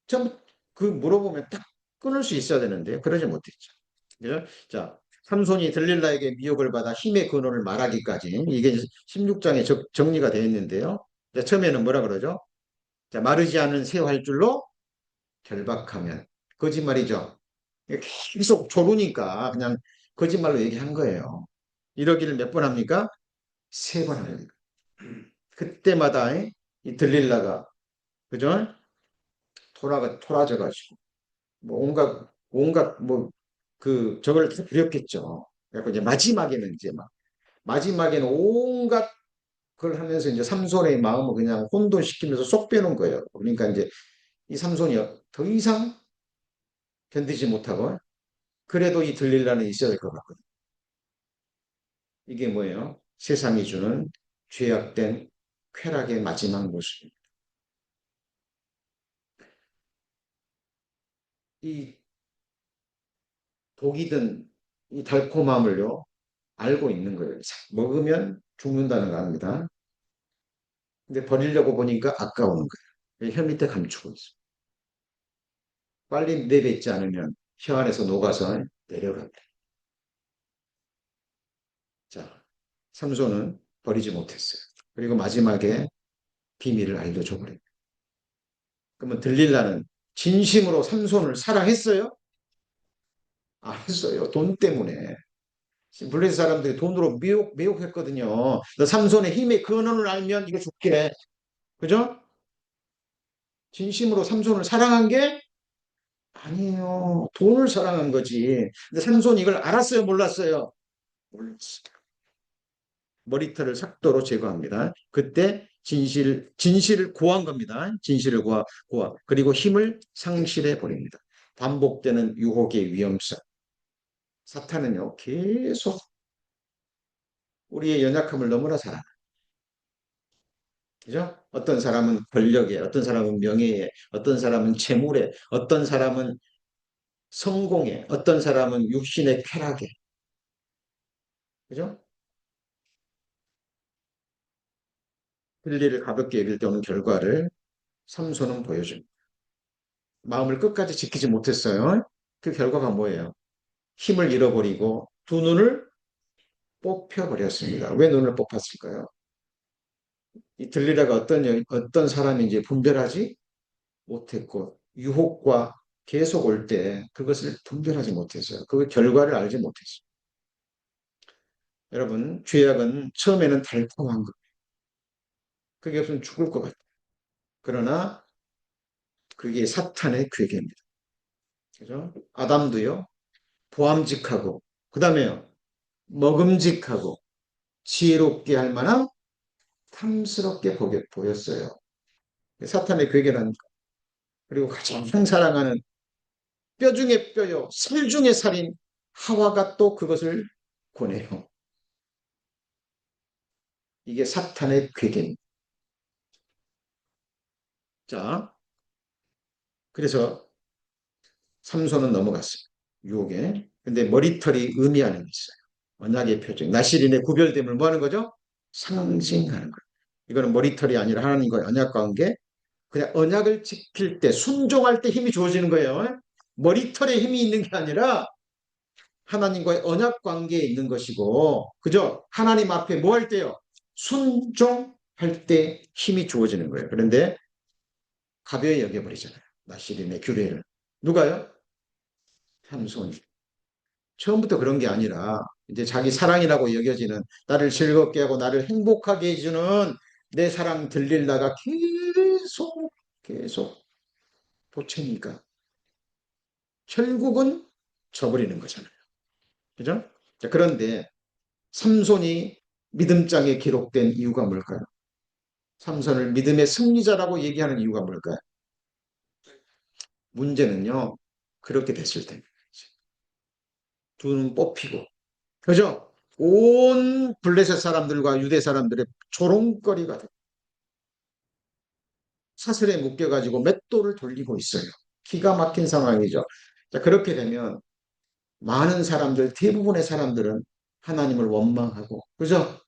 전부 그 물어보면 딱 끊을 수 있어야 되는데 그러지 못했죠. 그죠? 자, 삼손이 들릴라에게 미혹을 받아 힘의 근원을 말하기까지 이게 16장에 정리가 되어 있는데요. 자, 처음에는 뭐라 그러죠? 자, 마르지 않은 새 활줄로 결박하면 거짓말이죠. 계속 조르니까 그냥 거짓말로 얘기한 거예요. 이러기를 몇 번 합니까? 세 번 합니다. 그때마다 이 들릴라가 그죠? 토라져가지고 뭐 온갖 뭐 그 저걸 다 부렸겠죠. 그래서 이제 마지막에는 이제 막 마지막에는 온갖 그걸 하면서 이제 삼손의 마음을 그냥 혼돈시키면서 쏙 빼놓은 거예요. 그러니까 이제 이 삼손이 더 이상 견디지 못하고 그래도 이 들릴라는 있어야 될 것 같거든요. 이게 뭐예요? 세상이 주는 죄악된 쾌락의 마지막 모습입니다. 이 독이 든 이 달콤함을요, 알고 있는 거예요. 먹으면 죽는다는 거 압니다. 근데 버리려고 보니까 아까운 거예요. 혀 밑에 감추고 있어요. 빨리 내뱉지 않으면 혀 안에서 녹아서 내려갑니다. 자, 삼손은 버리지 못했어요. 그리고 마지막에 비밀을 알려줘 버립니다. 그러면 들릴라는 진심으로 삼손을 사랑했어요? 안 했어요. 돈 때문에. 블레셋 사람들이 돈으로 매혹했거든요. 너 삼손의 힘의 근원을 알면 이거 줄게. 그죠? 진심으로 삼손을 사랑한 게 아니에요. 돈을 사랑한 거지. 근데 삼손이 이걸 알았어요, 몰랐어요? 몰랐어요. 머리털을 삭도로 제거합니다. 그때 진실을 구한 겁니다. 진실을 구하. 그리고 힘을 상실해 버립니다. 반복되는 유혹의 위험성. 사탄은요, 계속 우리의 연약함을 너무나 잘 알아요. 그죠? 어떤 사람은 권력에, 어떤 사람은 명예에, 어떤 사람은 재물에, 어떤 사람은 성공에, 어떤 사람은 육신의 쾌락에. 그죠? 진리를 가볍게 여길 때 오는 결과를 삼손은 보여줍니다. 마음을 끝까지 지키지 못했어요. 그 결과가 뭐예요? 힘을 잃어버리고 두 눈을 뽑혀버렸습니다. 왜 눈을 뽑았을까요? 이 들리다가 어떤 사람인지 분별하지 못했고 유혹과 계속 올 때 그것을 분별하지 못했어요. 그 결과를 알지 못했어요. 여러분, 죄악은 처음에는 달콤한 것. 그게 없으면 죽을 것 같아요. 그러나 그게 사탄의 괴계입니다. 그죠? 아담도요, 보암직하고, 그 다음에요, 먹음직하고, 지혜롭게 할 만한 탐스럽게 보였어요. 사탄의 괴계라니까. 그리고 가장 사랑하는 뼈 중에 뼈요, 살 중에 살인 하와가 또 그것을 권해요. 이게 사탄의 괴계입니다. 자, 그래서 삼손은 넘어갔어요. 유혹에. 근데 머리털이 의미하는 게 있어요. 언약의 표정. 나시린의 구별됨을 뭐 하는 거죠? 상징하는 거예요. 이거는 머리털이 아니라 하나님과의 언약 관계. 그냥 언약을 지킬 때, 순종할 때 힘이 주어지는 거예요. 머리털에 힘이 있는 게 아니라 하나님과의 언약 관계에 있는 것이고, 그죠? 하나님 앞에 뭐 할 때요? 순종할 때 힘이 주어지는 거예요. 그런데 가벼이 여겨버리잖아요. 나시린의 규례를. 누가요? 삼손이. 처음부터 그런 게 아니라 이제 자기 사랑이라고 여겨지는 나를 즐겁게 하고 나를 행복하게 해주는 내 사랑 들릴라가 계속 도체니까 결국은 져버리는 거잖아요. 그죠? 자, 그런데 삼손이 믿음장에 기록된 이유가 뭘까요? 삼손을 믿음의 승리자라고 얘기하는 이유가 뭘까요? 문제는요, 그렇게 됐을 때입니다. 두 눈 뽑히고, 그죠? 온 블레셋 사람들과 유대 사람들의 조롱거리가 돼. 사슬에 묶여가지고 맷돌을 돌리고 있어요. 기가 막힌 상황이죠. 자, 그렇게 되면 많은 사람들, 대부분의 사람들은 하나님을 원망하고, 그죠?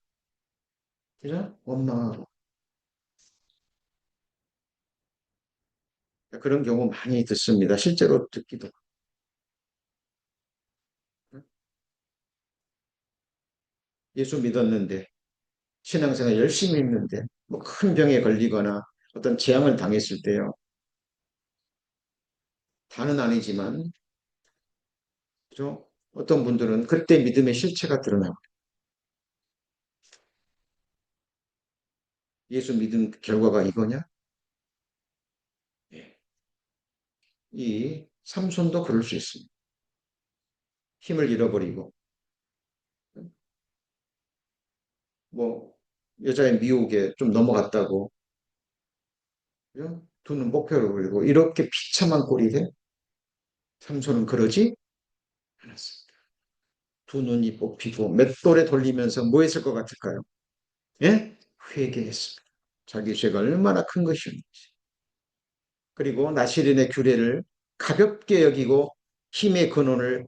그죠? 원망하고. 그런 경우 많이 듣습니다. 실제로 듣기도. 예수 믿었는데, 신앙생활 열심히 했는데, 뭐 큰 병에 걸리거나 어떤 재앙을 당했을 때요. 다는 아니지만, 그죠? 어떤 분들은 그때 믿음의 실체가 드러나고, 예수 믿은 결과가 이거냐? 예. 이 삼손도 그럴 수 있습니다. 힘을 잃어버리고, 뭐, 여자의 미혹에 좀 넘어갔다고, 그죠? 두 눈 목표를 올리고, 이렇게 비참한 꼴이 돼? 삼손은 그러지 않았습니다. 두 눈이 뽑히고, 맷돌에 돌리면서 뭐 했을 것 같을까요? 예? 회개했습니다. 자기 죄가 얼마나 큰 것이었는지. 그리고 나시린의 규례를 가볍게 여기고 힘의 근원을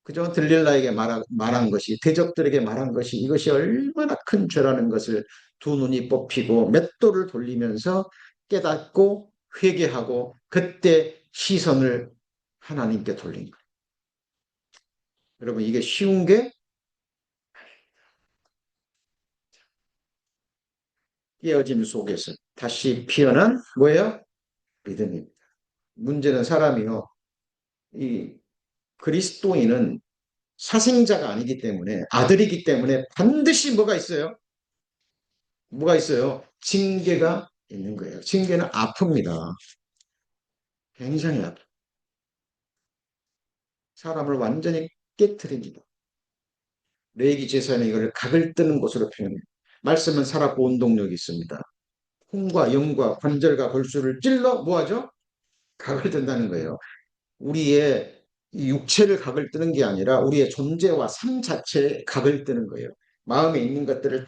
그저 들릴라에게 말한 것이 대적들에게 말한 것이 이것이 얼마나 큰 죄라는 것을 두 눈이 뽑히고 맷돌을 돌리면서 깨닫고 회개하고 그때 시선을 하나님께 돌린 거예요. 여러분 이게 쉬운 게 깨어짐 속에서 다시 피어난 뭐예요? 믿음입니다. 문제는 사람이요. 이 그리스도인은 사생자가 아니기 때문에 아들이기 때문에 반드시 뭐가 있어요? 뭐가 있어요? 징계가 있는 거예요. 징계는 아픕니다. 굉장히 아프. 사람을 완전히 깨뜨립니다. 레이기 제사는 이걸 각을 뜨는 것으로 표현해요. 말씀은 살았고 운동력이 있습니다. 혼과 영과 관절과 골수를 찔러 뭐하죠? 각을 뜬다는 거예요. 우리의 이 육체를 각을 뜨는 게 아니라 우리의 존재와 삶 자체에 각을 뜨는 거예요. 마음에 있는 것들을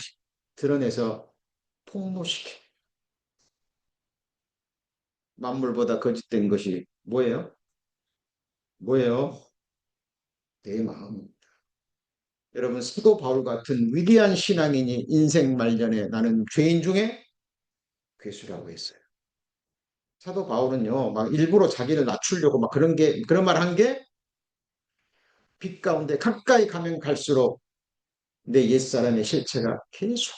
드러내서 폭로시켜. 만물보다 거짓된 것이 뭐예요? 뭐예요? 내 마음. 여러분 사도 바울 같은 위대한 신앙인이 인생 말년에 나는 죄인 중에 괴수라고 했어요. 사도 바울은요, 막 일부러 자기를 낮추려고 막 그런 말 한 게 빛 가운데 가까이 가면 갈수록 내 옛사람의 실체가 계속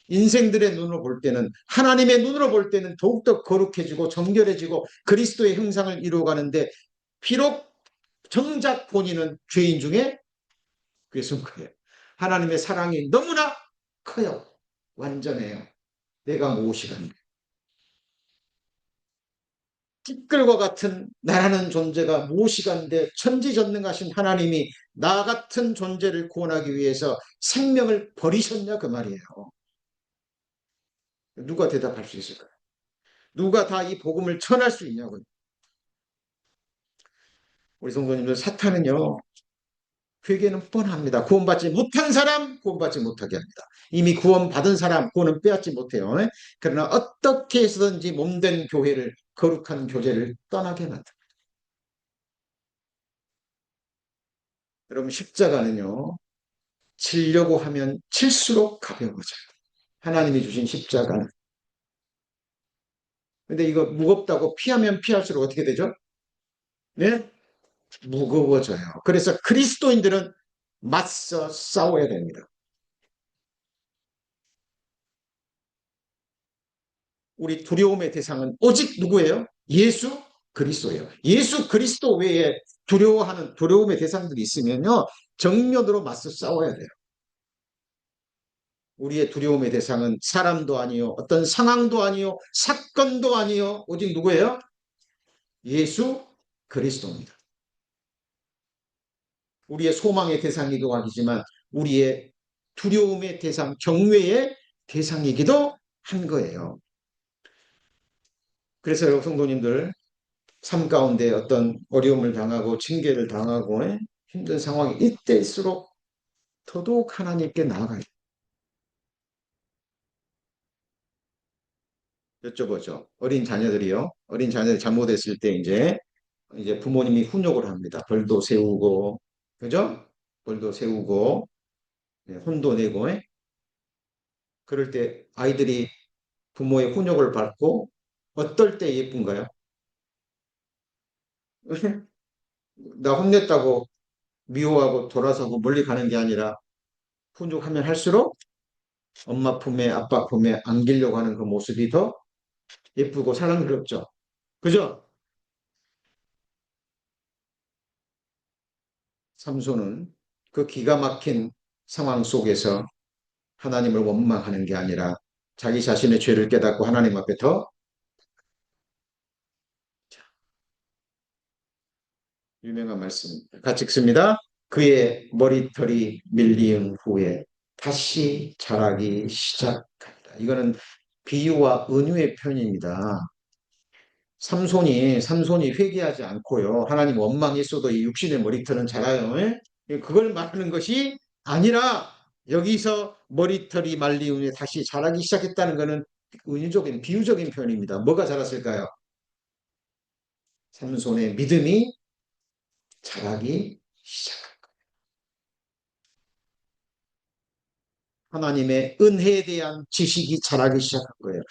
인생들의 눈으로 볼 때는 하나님의 눈으로 볼 때는 더욱더 거룩해지고 정결해지고 그리스도의 형상을 이루어가는데 비록 정작 본인은 죄인 중에 괴수인 거예요. 하나님의 사랑이 너무나 커요. 완전해요. 내가 무엇이간 티끌과 같은 나라는 존재가 무엇이간데 천지전능하신 하나님이 나 같은 존재를 구원하기 위해서 생명을 버리셨냐 그 말이에요. 누가 대답할 수 있을까요? 누가 다 이 복음을 전할 수 있냐고요. 우리 성도님들 사탄은요. 회개는 뻔합니다. 구원받지 못한 사람 구원받지 못하게 합니다. 이미 구원받은 사람 구원은 빼앗지 못해요. 그러나 어떻게 해서든지 몸된 교회를 거룩한 교제를 떠나게 만듭니다. 여러분 십자가는요. 치려고 하면 칠수록 가벼워져요. 하나님이 주신 십자가는. 근데 이거 무겁다고 피하면 피할수록 어떻게 되죠? 네? 무거워져요. 그래서 그리스도인들은 맞서 싸워야 됩니다. 우리 두려움의 대상은 오직 누구예요? 예수 그리스도예요. 예수 그리스도 외에 두려워하는 두려움의 대상들이 있으면요. 정면으로 맞서 싸워야 돼요. 우리의 두려움의 대상은 사람도 아니요. 어떤 상황도 아니요. 사건도 아니요. 오직 누구예요? 예수 그리스도입니다. 우리의 소망의 대상이기도 하지만 우리의 두려움의 대상, 경외의 대상이기도 한 거예요. 그래서 여러분 성도님들 삶 가운데 어떤 어려움을 당하고 징계를 당하고 힘든 상황이 이때일수록 더더욱 하나님께 나아가야 여쭤보죠. 어린 자녀들이요. 어린 자녀들이 잘못했을 때 이제 부모님이 훈육을 합니다. 벌도 세우고 그죠? 벌도 세우고 혼도 내고 그럴 때 아이들이 부모의 훈육을 받고 어떨 때 예쁜가요? 나 혼냈다고 미워하고 돌아서고 멀리 가는 게 아니라 훈육하면 할수록 엄마 품에 아빠 품에 안기려고 하는 그 모습이 더 예쁘고 사랑스럽죠. 그죠? 삼손은 그 기가 막힌 상황 속에서 하나님을 원망하는 게 아니라 자기 자신의 죄를 깨닫고 하나님 앞에 더 유명한 말씀 같이 읽습니다. 그의 머리털이 밀리운 후에 다시 자라기 시작합니다. 이거는 비유와 은유의 표현입니다. 삼손이 회개하지 않고요. 하나님 원망했어도 이 육신의 머리털은 자라요. 그걸 말하는 것이 아니라 여기서 머리털이 말린 후에 다시 자라기 시작했다는 것은 은유적인 비유적인 표현입니다. 뭐가 자랐을까요? 삼손의 믿음이 자라기 시작. 하나님의 은혜에 대한 지식이 자라기 시작한 거예요.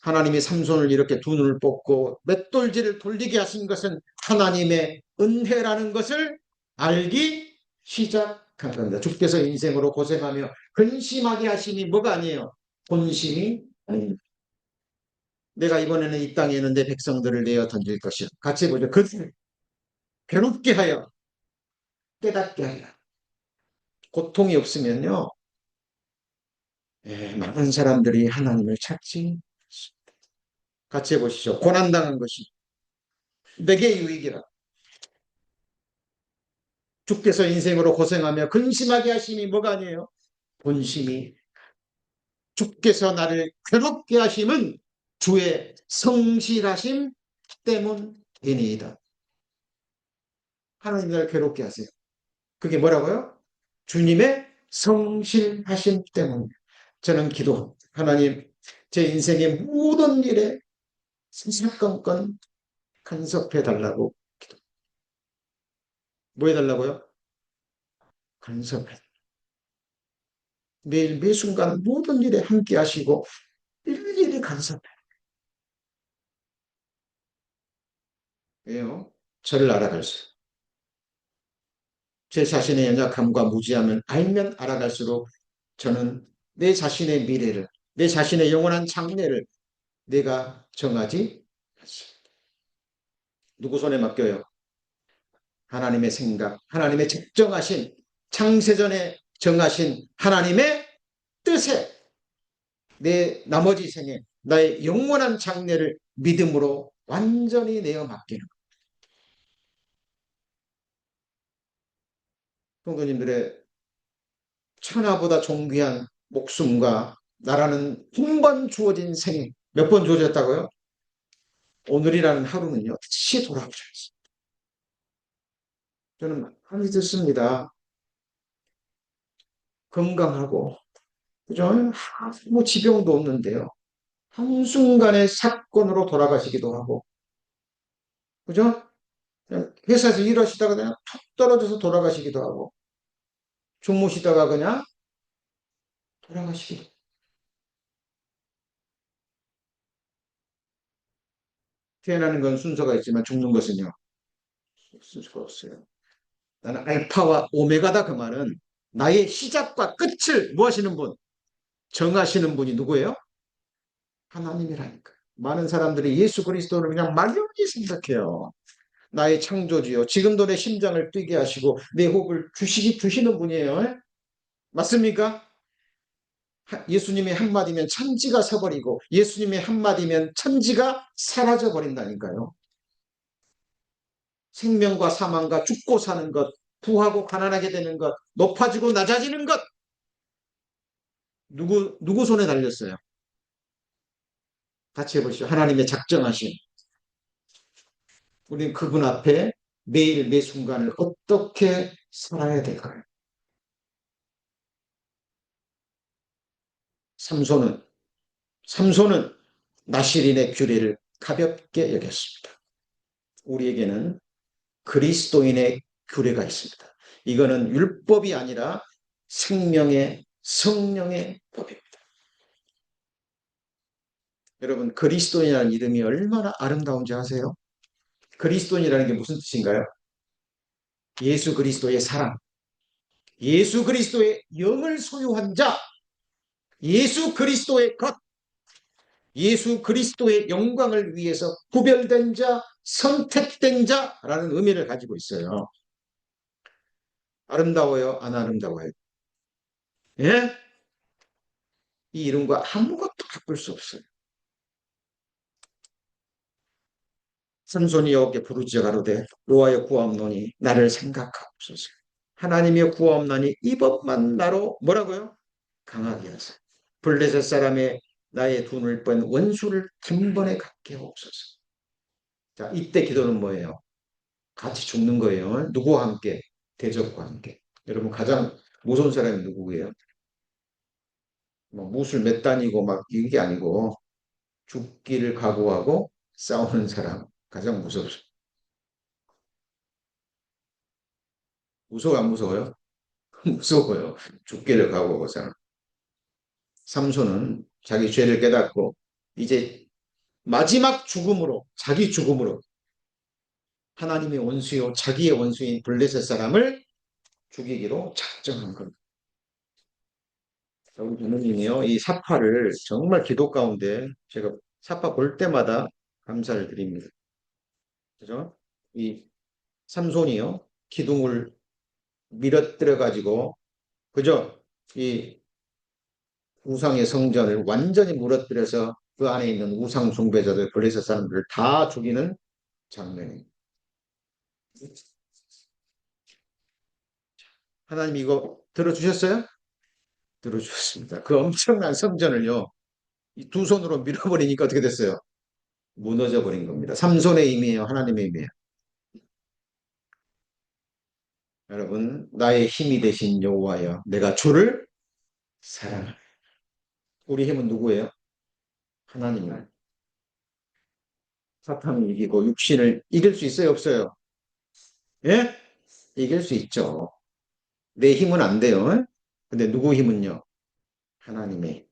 하나님이 삼손을 이렇게 두 눈을 뽑고 맷돌질을 돌리게 하신 것은 하나님의 은혜라는 것을 알기 시작한 겁니다. 주께서 인생으로 고생하며 근심하게 하시니 뭐가 아니에요? 본심이 아닙니다. 내가 이번에는 이 땅에는 내 백성들을 내어 던질 것이요. 같이 보죠. 그들을 괴롭게 하여 깨닫게 하여. 고통이 없으면요. 많은 사람들이 하나님을 찾지. 같이 해보시죠. 고난당한 것이 내게 유익이라. 주께서 인생으로 고생하며 근심하게 하심이 뭐가 아니에요? 본심이 주께서 나를 괴롭게 하심은 주의 성실하심 때문이니이다. 하나님 나를 괴롭게 하세요. 그게 뭐라고요? 주님의 성실하심 때문. 저는 기도 하나님 제 인생의 모든 일에 사사건건 간섭해 달라고 기도. 뭐 해달라고요? 간섭해. 매일 매 순간 모든 일에 함께 하시고 일일이 간섭해. 왜요? 저를 알아갈수록 제 자신의 연약함과 무지함을 알면 알아갈수록 저는 내 자신의 미래를 내 자신의 영원한 장래를 내가 정하지 않습니다. 누구 손에 맡겨요? 하나님의 생각, 하나님의 적정하신 창세전에 정하신 하나님의 뜻에 내 나머지 생에 나의 영원한 장래를 믿음으로 완전히 내어 맡기는 성도님들의 천하보다 존귀한 목숨과 나라는 한 번 주어진 생에 몇 번 주어졌다고요? 오늘이라는 하루는요 다시 돌아오지 않습니다. 저는 많이 듣습니다. 건강하고 그죠? 뭐 지병도 없는데요. 한순간에 사건으로 돌아가시기도 하고 그죠? 그냥 회사에서 일하시다가 그냥 툭 떨어져서 돌아가시기도 하고 주무시다가 그냥 돌아가시기도 태어나는 건 순서가 있지만 죽는 것은요 순서가 없어요. 나는 알파와 오메가다 그 말은 나의 시작과 끝을 뭐 하시는 분? 정하시는 분이 누구예요? 하나님이라니까. 많은 사람들이 예수 그리스도를 그냥 막연히 생각해요. 나의 창조주요. 지금도 내 심장을 뛰게 하시고 내 호흡을 주시는 분이에요. 맞습니까? 예수님의 한마디면 천지가 서버리고 예수님의 한마디면 천지가 사라져 버린다니까요. 생명과 사망과 죽고 사는 것, 부하고 가난하게 되는 것, 높아지고 낮아지는 것, 누구 손에 달렸어요? 같이 해보시죠. 하나님의 작정하신. 우리는 그분 앞에 매일 매 순간을 어떻게 살아야 될까요? 삼손은, 삼손은 나시린의 규례를 가볍게 여겼습니다. 우리에게는 그리스도인의 규례가 있습니다. 이거는 율법이 아니라 생명의 성령의 법입니다. 여러분, 그리스도인이라는 이름이 얼마나 아름다운지 아세요? 그리스도인이라는 게 무슨 뜻인가요? 예수 그리스도의 사랑, 예수 그리스도의 영을 소유한 자, 예수 그리스도의 것, 예수 그리스도의 영광을 위해서 구별된 자, 선택된 자라는 의미를 가지고 있어요. 아름다워요? 안 아름다워요? 예? 이 이름과 아무것도 바꿀 수 없어요. 삼손이 여호와께 부르짖어 가로되 여호와여 구하옵노니 나를 생각하옵소서. 하나님의 구하옵나니 이 법만 나로 뭐라고요? 강하게 하소서. 블레셋 사람의 나의 두 눈을 뺀 원수를 단번에 갖게 하옵소서. 자, 이때 기도는 뭐예요? 같이 죽는 거예요. 누구와 함께? 대적과 함께. 여러분 가장 무서운 사람이 누구예요? 뭐 무술 몇 단이고 막 이게 아니고 죽기를 각오하고 싸우는 사람 가장 무섭죠. 무서워 안 무서워요? 무서워요. 죽기를 각오하고 사람. 삼손은 자기 죄를 깨닫고 이제 마지막 죽음으로 자기 죽음으로 하나님의 원수요 자기의 원수인 블레셋 사람을 죽이기로 작정한 겁니다. 우리 부모님이요 이 사파를 정말 기도 가운데 제가 사파 볼 때마다 감사를 드립니다. 그죠? 이 삼손이요 기둥을 밀어뜨려 가지고 그죠? 이 우상의 성전을 완전히 무너뜨려서 그 안에 있는 우상 숭배자들 블레셋 사람들을 다 죽이는 장면입니다. 하나님 이거 들어주셨어요? 들어주셨습니다. 그 엄청난 성전을요 이 두 손으로 밀어버리니까 어떻게 됐어요? 무너져 버린 겁니다. 삼손의 힘이에요, 하나님의 힘이에요. 여러분 나의 힘이 되신 여호와여 내가 주를 사랑합니다. 우리 힘은 누구예요? 하나님을. 사탄을 이기고 육신을 이길 수 있어요, 없어요? 예? 이길 수 있죠. 내 힘은 안 돼요. 근데 누구 힘은요? 하나님의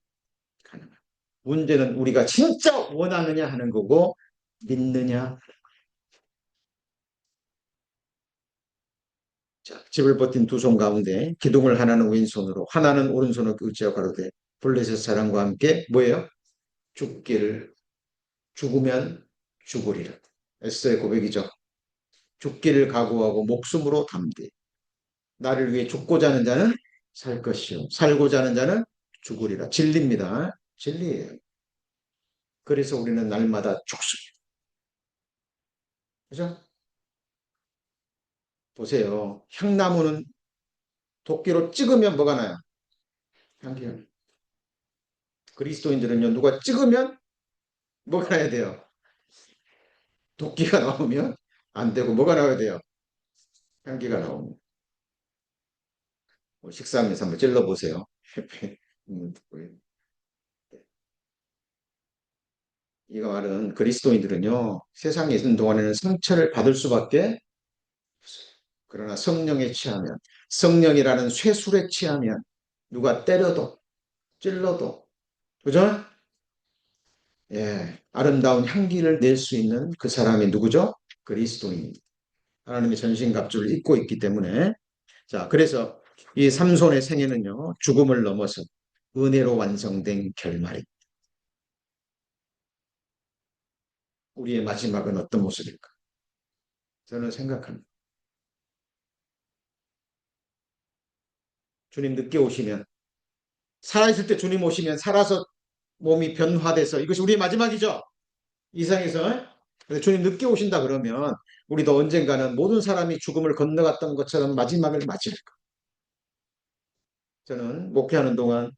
가능합니다. 문제는 우리가 진짜 원하느냐 하는 거고 믿느냐. 자, 집을 버틴 두 손 가운데 기둥을 하나는 왼손으로 하나는 오른손으로 의지하고 가로되 블레셋 사람과 함께 뭐예요? 죽기를 죽으면 죽으리라. 에스더의 고백이죠. 죽기를 각오하고 목숨으로 담대. 나를 위해 죽고자 하는 자는 살 것이요. 살고자 하는 자는 죽으리라. 진리입니다. 진리예요. 그래서 우리는 날마다 죽습니다. 그죠? 보세요. 향나무는 도끼로 찍으면 뭐가 나요? 향기가. 그리스도인들은요, 누가 찍으면 뭐가 나야 돼요? 도끼가 나오면 안 되고 뭐가 나와야 돼요? 향기가 나옵니다. 뭐 식사하면서 한번 찔러보세요. 이거 말은 그리스도인들은요, 세상에 있는 동안에는 상처를 받을 수밖에 없어요. 그러나 성령에 취하면, 성령이라는 쇠술에 취하면, 누가 때려도, 찔러도, 그죠? 예, 아름다운 향기를 낼 수 있는 그 사람이 누구죠? 그리스도인입니다. 하나님의 전신갑주를 입고 있기 때문에 자, 그래서 이 삼손의 생애는요, 죽음을 넘어서 은혜로 완성된 결말입니다. 우리의 마지막은 어떤 모습일까? 저는 생각합니다. 주님 늦게 오시면, 살아있을 때 주님 오시면 살아서 몸이 변화돼서 이것이 우리의 마지막이죠. 이상에서. 근데 주님 늦게 오신다 그러면 우리도 언젠가는 모든 사람이 죽음을 건너갔던 것처럼 마지막을 맞이할 거예요. 저는 목회하는 동안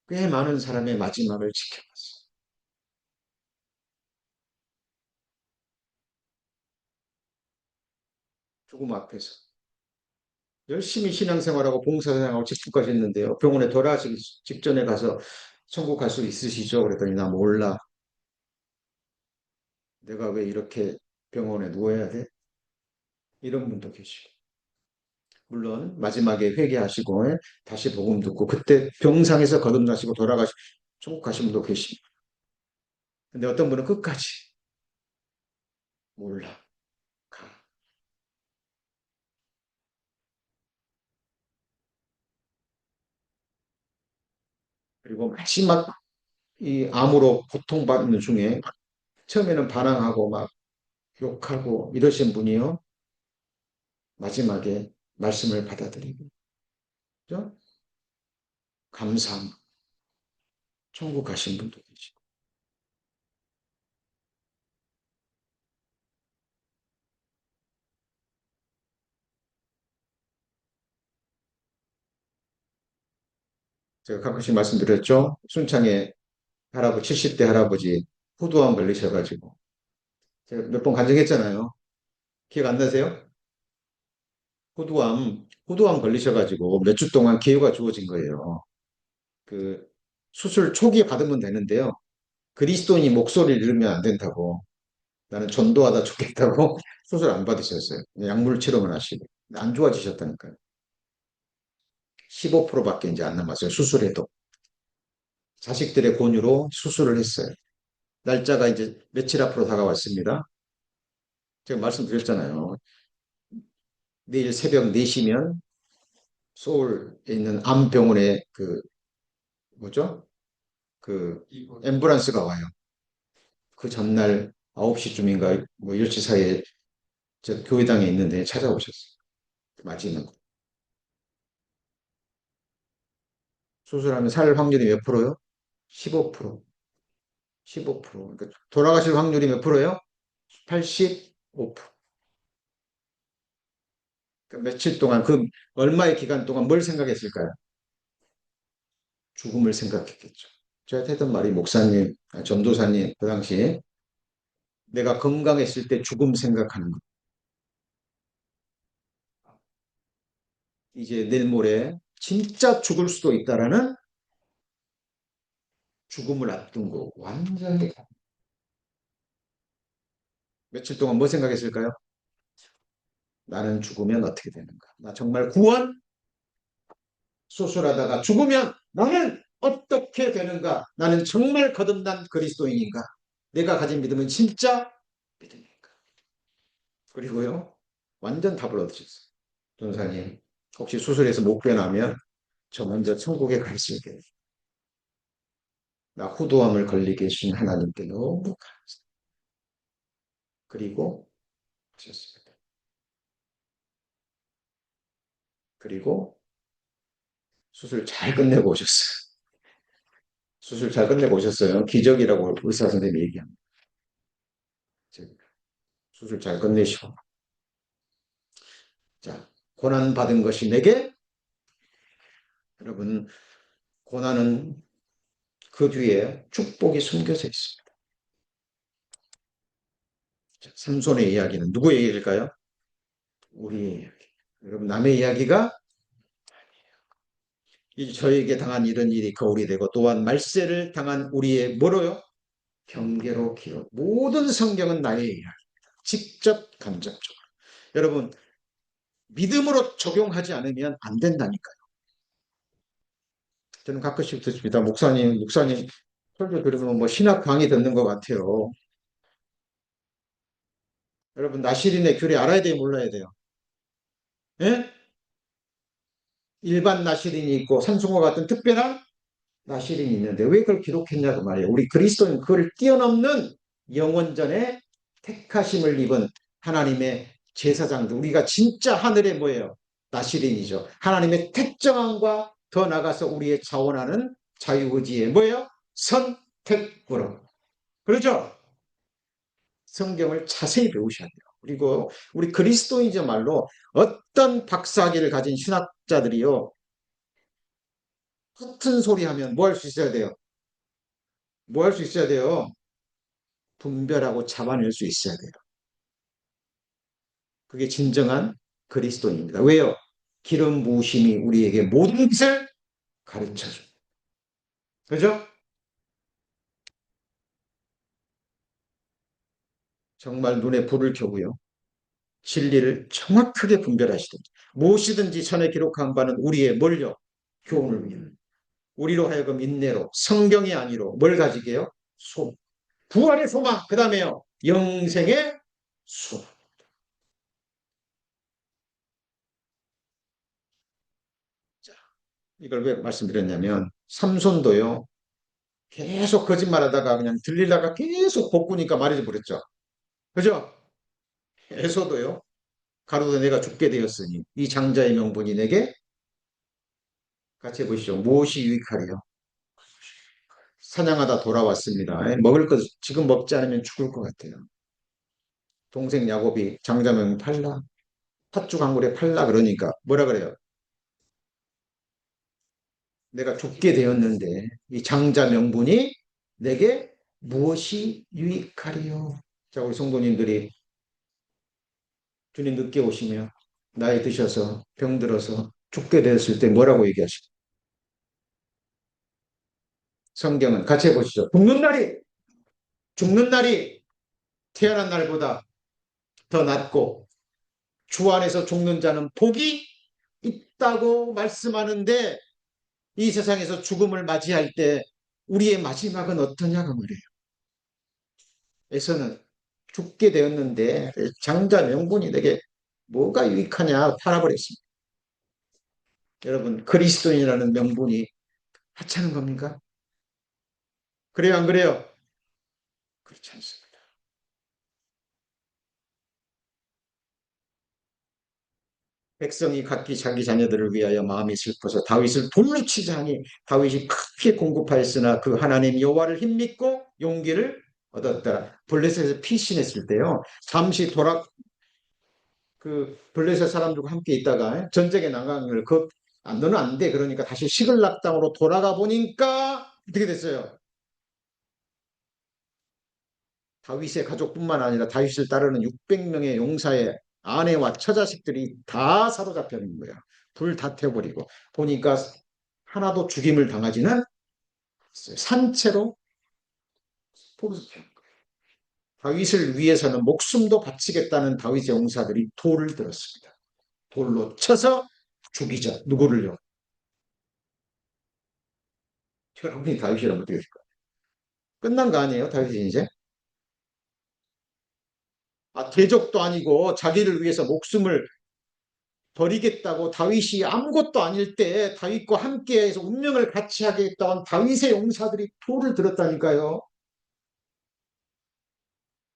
꽤 많은 사람의 마지막을 지켜봤어요. 죽음 앞에서. 열심히 신앙생활하고 봉사생활하고 직분까지 했는데요. 병원에 돌아가시기 직전에 가서 천국 갈 수 있으시죠? 그랬더니 나 몰라. 내가 왜 이렇게 병원에 누워야 돼? 이런 분도 계시고. 물론 마지막에 회개하시고 다시 복음 듣고 그때 병상에서 거듭나시고 돌아가시 천국 가신 분도 계십니다. 근데 어떤 분은 끝까지 몰라. 가. 그리고 마지막 이 암으로 고통받는 중에 처음에는 반항하고 막 욕하고 이러신 분이요. 마지막에 말씀을 받아들이고, 그죠? 감사함, 천국 가신 분도 계시고. 제가 가끔씩 말씀드렸죠. 순창에 할아버지, 70대 할아버지, 후두암 걸리셔가지고. 제가 몇 번 간증했잖아요. 기억 안 나세요? 후두암 걸리셔가지고 몇 주 동안 기회가 주어진 거예요. 그 수술 초기에 받으면 되는데요. 그리스도인이 목소리를 잃으면 안 된다고. 나는 전도하다 죽겠다고 수술 안 받으셨어요. 약물 치료만 하시고. 안 좋아지셨다니까요. 15%밖에 이제 안 남았어요. 수술해도. 자식들의 권유로 수술을 했어요. 날짜가 이제 며칠 앞으로 다가왔습니다. 제가 말씀드렸잖아요. 내일 새벽 4시면 서울에 있는 암병원에 그 뭐죠? 그 앰뷸런스가 와요. 그 전날 9시쯤인가 뭐 10시 사이에 저 교회당에 있는데 찾아오셨어요. 맞이는 거. 수술하면 살 확률이 몇 프로요? 15%. 15%. 그러니까 돌아가실 확률이 몇 프로예요? 85%. 그러니까 며칠 동안 그 얼마의 기간 동안 뭘 생각했을까요? 죽음을 생각했겠죠. 제가 했던 말이 목사님, 전도사님 그 당시에 내가 건강했을 때 죽음 생각하는 거. 이제 내일 모레 진짜 죽을 수도 있다라는 죽음을 앞둔 거 완전히 며칠 동안 뭐 생각했을까요? 나는 죽으면 어떻게 되는가? 나 정말 구원 수술하다가 죽으면 나는 어떻게 되는가? 나는 정말 거듭난 그리스도인인가? 내가 가진 믿음은 진짜 믿음인가? 그리고요, 완전 답을 얻으셨어요. 전사님, 혹시 수술해서 못 변하면 저 먼저 천국에 갈 수 있게. 나 후두암을 걸리게 해주신 하나님께 너무 감사합니다. 그리고 하셨습니다. 그리고 수술 잘 끝내고 오셨어요. 수술 잘 끝내고 오셨어요. 기적이라고 의사 선생님이 얘기합니다. 수술 잘 끝내시고. 자, 고난 받은 것이 내게 여러분 고난은 그 뒤에 축복이 숨겨져 있습니다. 자, 삼손의 이야기는 누구의 이야기일까요? 우리의 이야기. 여러분 남의 이야기가 저에게 당한 이런 일이 거울이 되고 또한 말세를 당한 우리의 뭐로요? 경계로 기록. 모든 성경은 나의 이야기입니다. 직접 간접적으로. 여러분 믿음으로 적용하지 않으면 안 된다니까요. 저는 가끔씩 듣습니다. 목사님 설교 들으면 뭐 신학 강의 듣는 것 같아요. 여러분 나시린의 규례 알아야 돼요, 몰라야 돼요? 예? 일반 나시린이 있고 산수화 같은 특별한 나시린이 있는데 왜 그걸 기록했냐 그 말이에요. 우리 그리스도는 그걸 뛰어넘는 영원전에 택하심을 입은 하나님의 제사장들. 우리가 진짜 하늘의 뭐예요? 나시린이죠. 하나님의 택정함과 더 나가서 우리의 자원하는 자유의지의 뭐예요? 선택으로. 그렇죠? 성경을 자세히 배우셔야 돼요. 그리고 우리 그리스도인이야말로 어떤 박사학위를 가진 신학자들이요. 같은 소리 하면 뭐 할 수 있어야 돼요? 뭐 할 수 있어야 돼요? 분별하고 잡아낼 수 있어야 돼요. 그게 진정한 그리스도인입니다. 왜요? 기름 부으심이 우리에게 모든 것을 가르쳐줍니다. 그죠? 정말 눈에 불을 켜고요. 진리를 정확하게 분별하시든지 무엇이든지 전에 기록한 바는 우리의 뭘요? 교훈을 위한 우리로 하여금 인내로 성경이 아니로 뭘 가지게요? 소 부활의 소망, 그 다음에요. 영생의 소망. 자, 이걸 왜 말씀드렸냐면, 삼손도요, 계속 거짓말하다가 그냥 들리다가 계속 복구니까 말해줘 버렸죠. 그죠? 에서도요, 가로되 내가 죽게 되었으니 이 장자의 명분이 내게 같이 해보시죠. 무엇이 유익하리요? 사냥하다 돌아왔습니다. 먹을 것 지금 먹지 않으면 죽을 것 같아요. 동생 야곱이 장자명 팔라, 팥죽 한 그릇 팔라 그러니까 뭐라 그래요? 내가 죽게 되었는데 이 장자 명분이 내게 무엇이 유익하리요? 자, 우리 성도님들이 주님 늦게 오시며 나이 드셔서 병들어서 죽게 되었을 때 뭐라고 얘기하시죠? 성경은 같이 해보시죠. 죽는 날이 태어난 날보다 더 낫고 주 안에서 죽는 자는 복이 있다고 말씀하는데 이 세상에서 죽음을 맞이할 때 우리의 마지막은 어떠냐가 말이에요. 에서는 죽게 되었는데 장자 명분이 되게 뭐가 유익하냐 팔아버렸습니다. 여러분 그리스도인이라는 명분이 하찮은 겁니까? 그래요 안 그래요? 그렇지 않습니다. 백성이 각기 자기 자녀들을 위하여 마음이 슬퍼서 다윗을 돌로 치자 하니 다윗이 크게 공급하였으나 그 하나님 여호와를 힘입고 용기를 얻었더라. 블레셋에서 피신했을 때요. 잠시 블레셋 사람들과 함께 있다가 전쟁에 나간 걸 너는 안 돼. 그러니까 다시 시글락 땅으로 돌아가 보니까 어떻게 됐어요? 다윗의 가족뿐만 아니라 다윗을 따르는 600명의 용사의 아내와 처자식들이 다 사로잡혀 있는 거야. 불 다 태워버리고 보니까 하나도 죽임을 당하지는 않았어요. 산채로 포로잡혀. 다윗을 위해서는 목숨도 바치겠다는 다윗의 용사들이 돌을 들었습니다. 돌로 쳐서 죽이죠. 누구를요? 여러분이 다윗이라면 어떻게 될까요? 끝난 거 아니에요? 다윗이 이제? 대적도 아니고 자기를 위해서 목숨을 버리겠다고 다윗이 아무것도 아닐 때 다윗과 함께해서 운명을 같이 하겠다는 다윗의 용사들이 돌을 들었다니까요.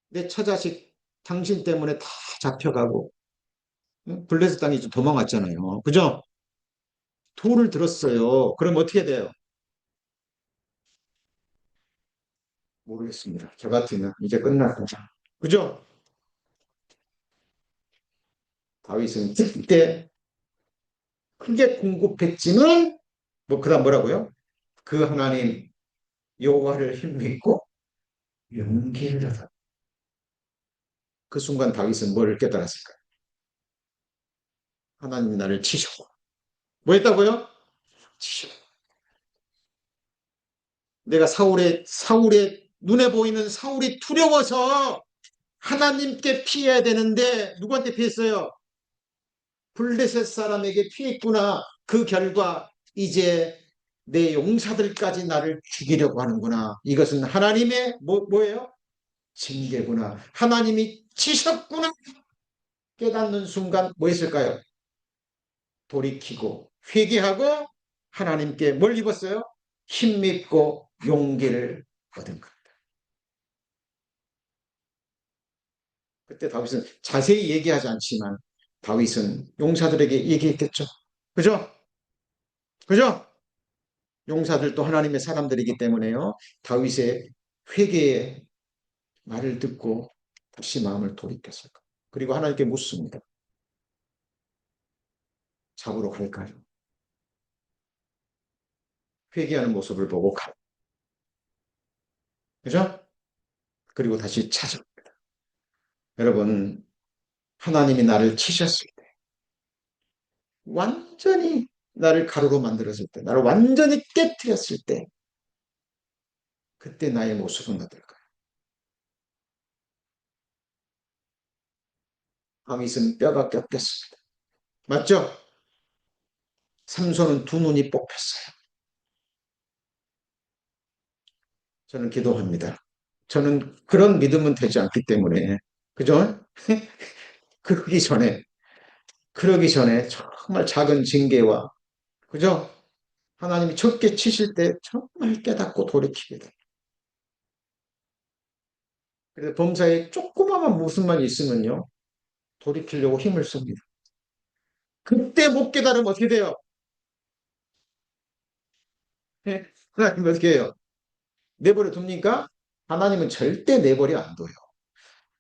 내 처자식 당신 때문에 다 잡혀가고 블레셋 땅에 도망왔잖아요. 그죠? 돌을 들었어요. 그럼 어떻게 돼요? 모르겠습니다. 저 같으면 이제 끝났다. 그죠? 다윗은 그때 크게 공급했지만 그다음 뭐라고요? 그 하나님 여호와를 힘입고 용기를 얻었다. 그 순간 다윗은 뭘 깨달았을까요? 하나님이 나를 치셨고 뭐 했다고요? 치셨고 내가 사울의 눈에 보이는 사울이 두려워서 하나님께 피해야 되는데 누구한테 피했어요? 블레셋 사람에게 피했구나. 그 결과 이제 내 용사들까지 나를 죽이려고 하는구나. 이것은 하나님의 뭐예요? 징계구나. 하나님이 치셨구나. 깨닫는 순간 뭐 했을까요? 돌이키고 회개하고 하나님께 뭘 입었어요? 힘입고 용기를 얻은 것. 그때 다윗은 자세히 얘기하지 않지만 다윗은 용사들에게 얘기했겠죠. 그죠? 그죠? 용사들도 하나님의 사람들이기 때문에요. 다윗의 회개의 말을 듣고 다시 마음을 돌이켰을 까 그리고 하나님께 묻습니다. 잡으러 갈까요? 회개하는 모습을 보고 가. 그죠? 그리고 다시 찾아옵니다. 여러분, 하나님이 나를 치셨을 때, 완전히 나를 가루로 만들었을 때, 나를 완전히 깨뜨렸을 때, 그때 나의 모습은 어떨까요? 다윗은 뼈가 꼈겠습니다. 맞죠? 삼손은 두 눈이 뽑혔어요. 저는 기도합니다. 저는 그런 믿음은 되지 않기 때문에, 그죠? 그러기 전에, 그러기 전에 정말 작은 징계와, 그죠? 하나님이 적게 치실 때 정말 깨닫고 돌이키게 돼. 그래서 범사에 조그마한 모습만 있으면요, 돌이키려고 힘을 씁니다. 그때 못 깨달으면 어떻게 돼요? 예? 하나님 어떻게 해요? 내버려 둡니까? 하나님은 절대 내버려 안 둬요.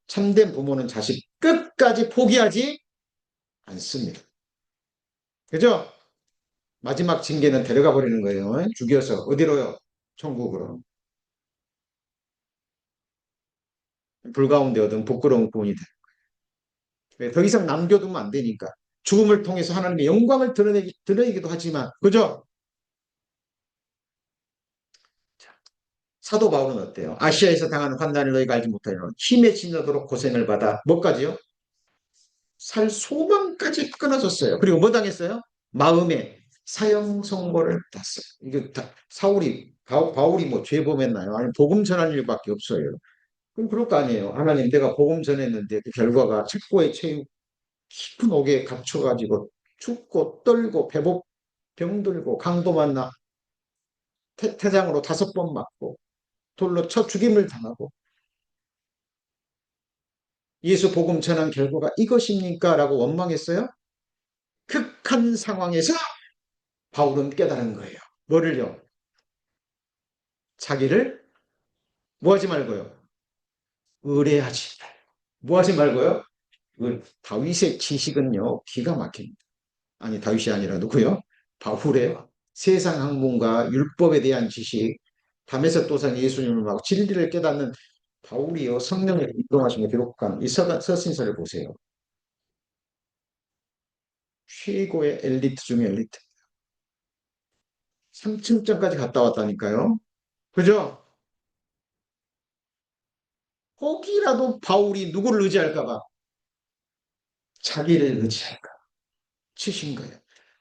참된 부모는 자식 끝까지 포기하지 않습니다. 그죠? 마지막 징계는 데려가 버리는 거예요. 죽여서 어디로요? 천국으로. 불가운데 얻은 부끄러운 구원이 돼. 더 이상 남겨두면 안 되니까. 죽음을 통해서 하나님의 영광을 드러내기도 하지만, 그죠? 사도 바울은 어때요? 아시아에서 당하는 환난을 너희가 알지 못하여 힘에 지나도록 고생을 받아 뭐까지요? 살 소망까지 끊어졌어요. 그리고 뭐 당했어요? 마음에 사형 선고를 땄어요. 이게 사울이 바울이 뭐 죄 범했나요? 아니 복음 전할 일밖에 없어요. 그럼 그럴 거 아니에요. 하나님 내가 복음 전했는데 그 결과가 책고에 채우 깊은 옥에 갇혀가지고 죽고 떨고 배복 병들고 강도 만나 태장으로 5번 맞고 돌로 쳐 죽임을 당하고 예수 복음 전한 결과가 이것입니까? 라고 원망했어요. 극한 상황에서 바울은 깨달은 거예요. 뭐를요? 자기를 뭐하지 말고요. 의뢰하지 말고. 뭐하지 말고요. 다윗의 지식은요. 기가 막힙니다. 아니 다윗이 아니라 누구요? 바울의 세상 학문과 율법에 대한 지식, 담에서 또한 예수님을 막 진리를 깨닫는 바울이요. 성령을 이동하신 게 기록한 이 서신서를 보세요. 최고의 엘리트 중에 엘리트. 3층점까지 갔다 왔다니까요. 그죠? 혹이라도 바울이 누구를 의지할까봐 자기를 의지할까 치신 거예요.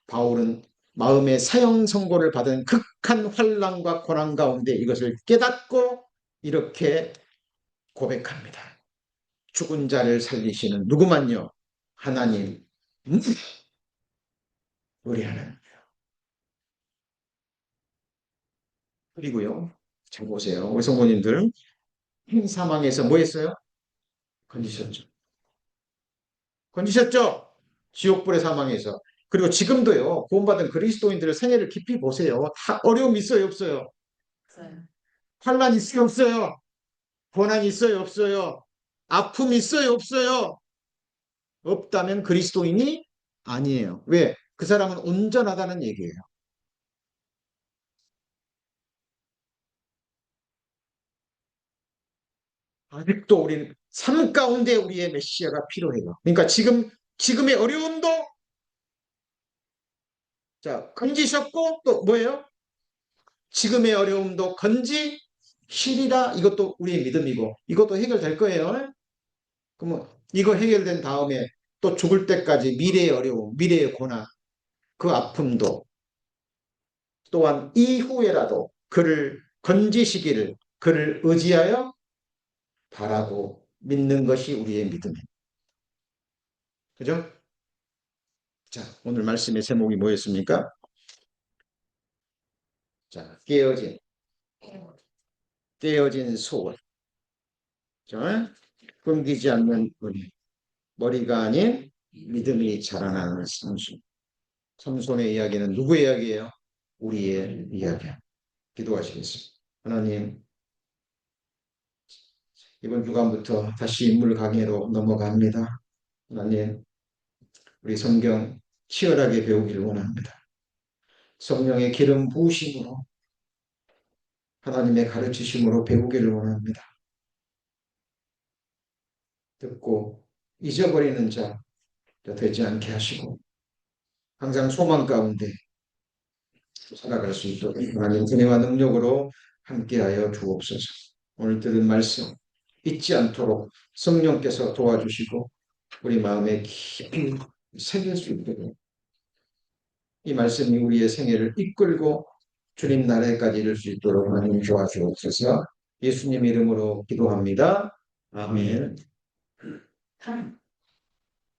바울은 마음의 사형 선고를 받은 극한 환난과 고난 가운데 이것을 깨닫고 이렇게 고백합니다. 죽은 자를 살리시는 누구만요? 하나님, 우리 하나님. 그리고요, 잘 보세요. 우리 성도님들, 사망에서 뭐 했어요? 건지셨죠. 건지셨죠? 지옥불의 사망에서. 그리고 지금도요, 구원받은 그리스도인들의 생애를 깊이 보세요. 다 어려움 있어요, 없어요? 환란 있어요, 없어요? 고난 있어요, 없어요? 아픔 있어요, 없어요? 없다면 그리스도인이 아니에요. 왜? 그 사람은 온전하다는 얘기예요. 아직도 우리는 삶 가운데 우리의 메시아가 필요해요. 그러니까 지금의 어려움도 자, 건지셨고 또 뭐예요? 지금의 어려움도 건지시리라. 이것도 우리의 믿음이고 이것도 해결될 거예요. 그러면 이거 해결된 다음에 또 죽을 때까지 미래의 어려움, 미래의 고난, 그 아픔도 또한 이후에라도 그를 건지시기를 그를 의지하여 바라고 믿는 것이 우리의 믿음입니다. 그죠? 자, 오늘 말씀의 제목이 뭐였습니까? 자, 깨어진 소원. 자, 끊기지 않는 은혜. 머리가 아닌 믿음이 자라나는 삼손. 삼손의 이야기는 누구의 이야기예요? 우리의 이야기야. 기도하시겠습니다. 하나님, 이번 주간부터 다시 인물 강해로 넘어갑니다. 하나님, 우리 성경 치열하게 배우기를 원합니다. 성령의 기름 부으심으로 하나님의 가르치심으로 배우기를 원합니다. 듣고 잊어버리는 자 되지 않게 하시고 항상 소망 가운데 살아갈 수 있도록 하나님 은혜와 능력으로 함께하여 주옵소서. 오늘 들은 말씀 잊지 않도록 성령께서 도와주시고 우리 마음에 깊이 새길 수 있도록 이 말씀이 우리의 생애를 이끌고 주님 나라에까지 이룰 수 있도록 하나님 도와주옵소서. 예수님 이름으로 기도합니다. 아멘. 아멘.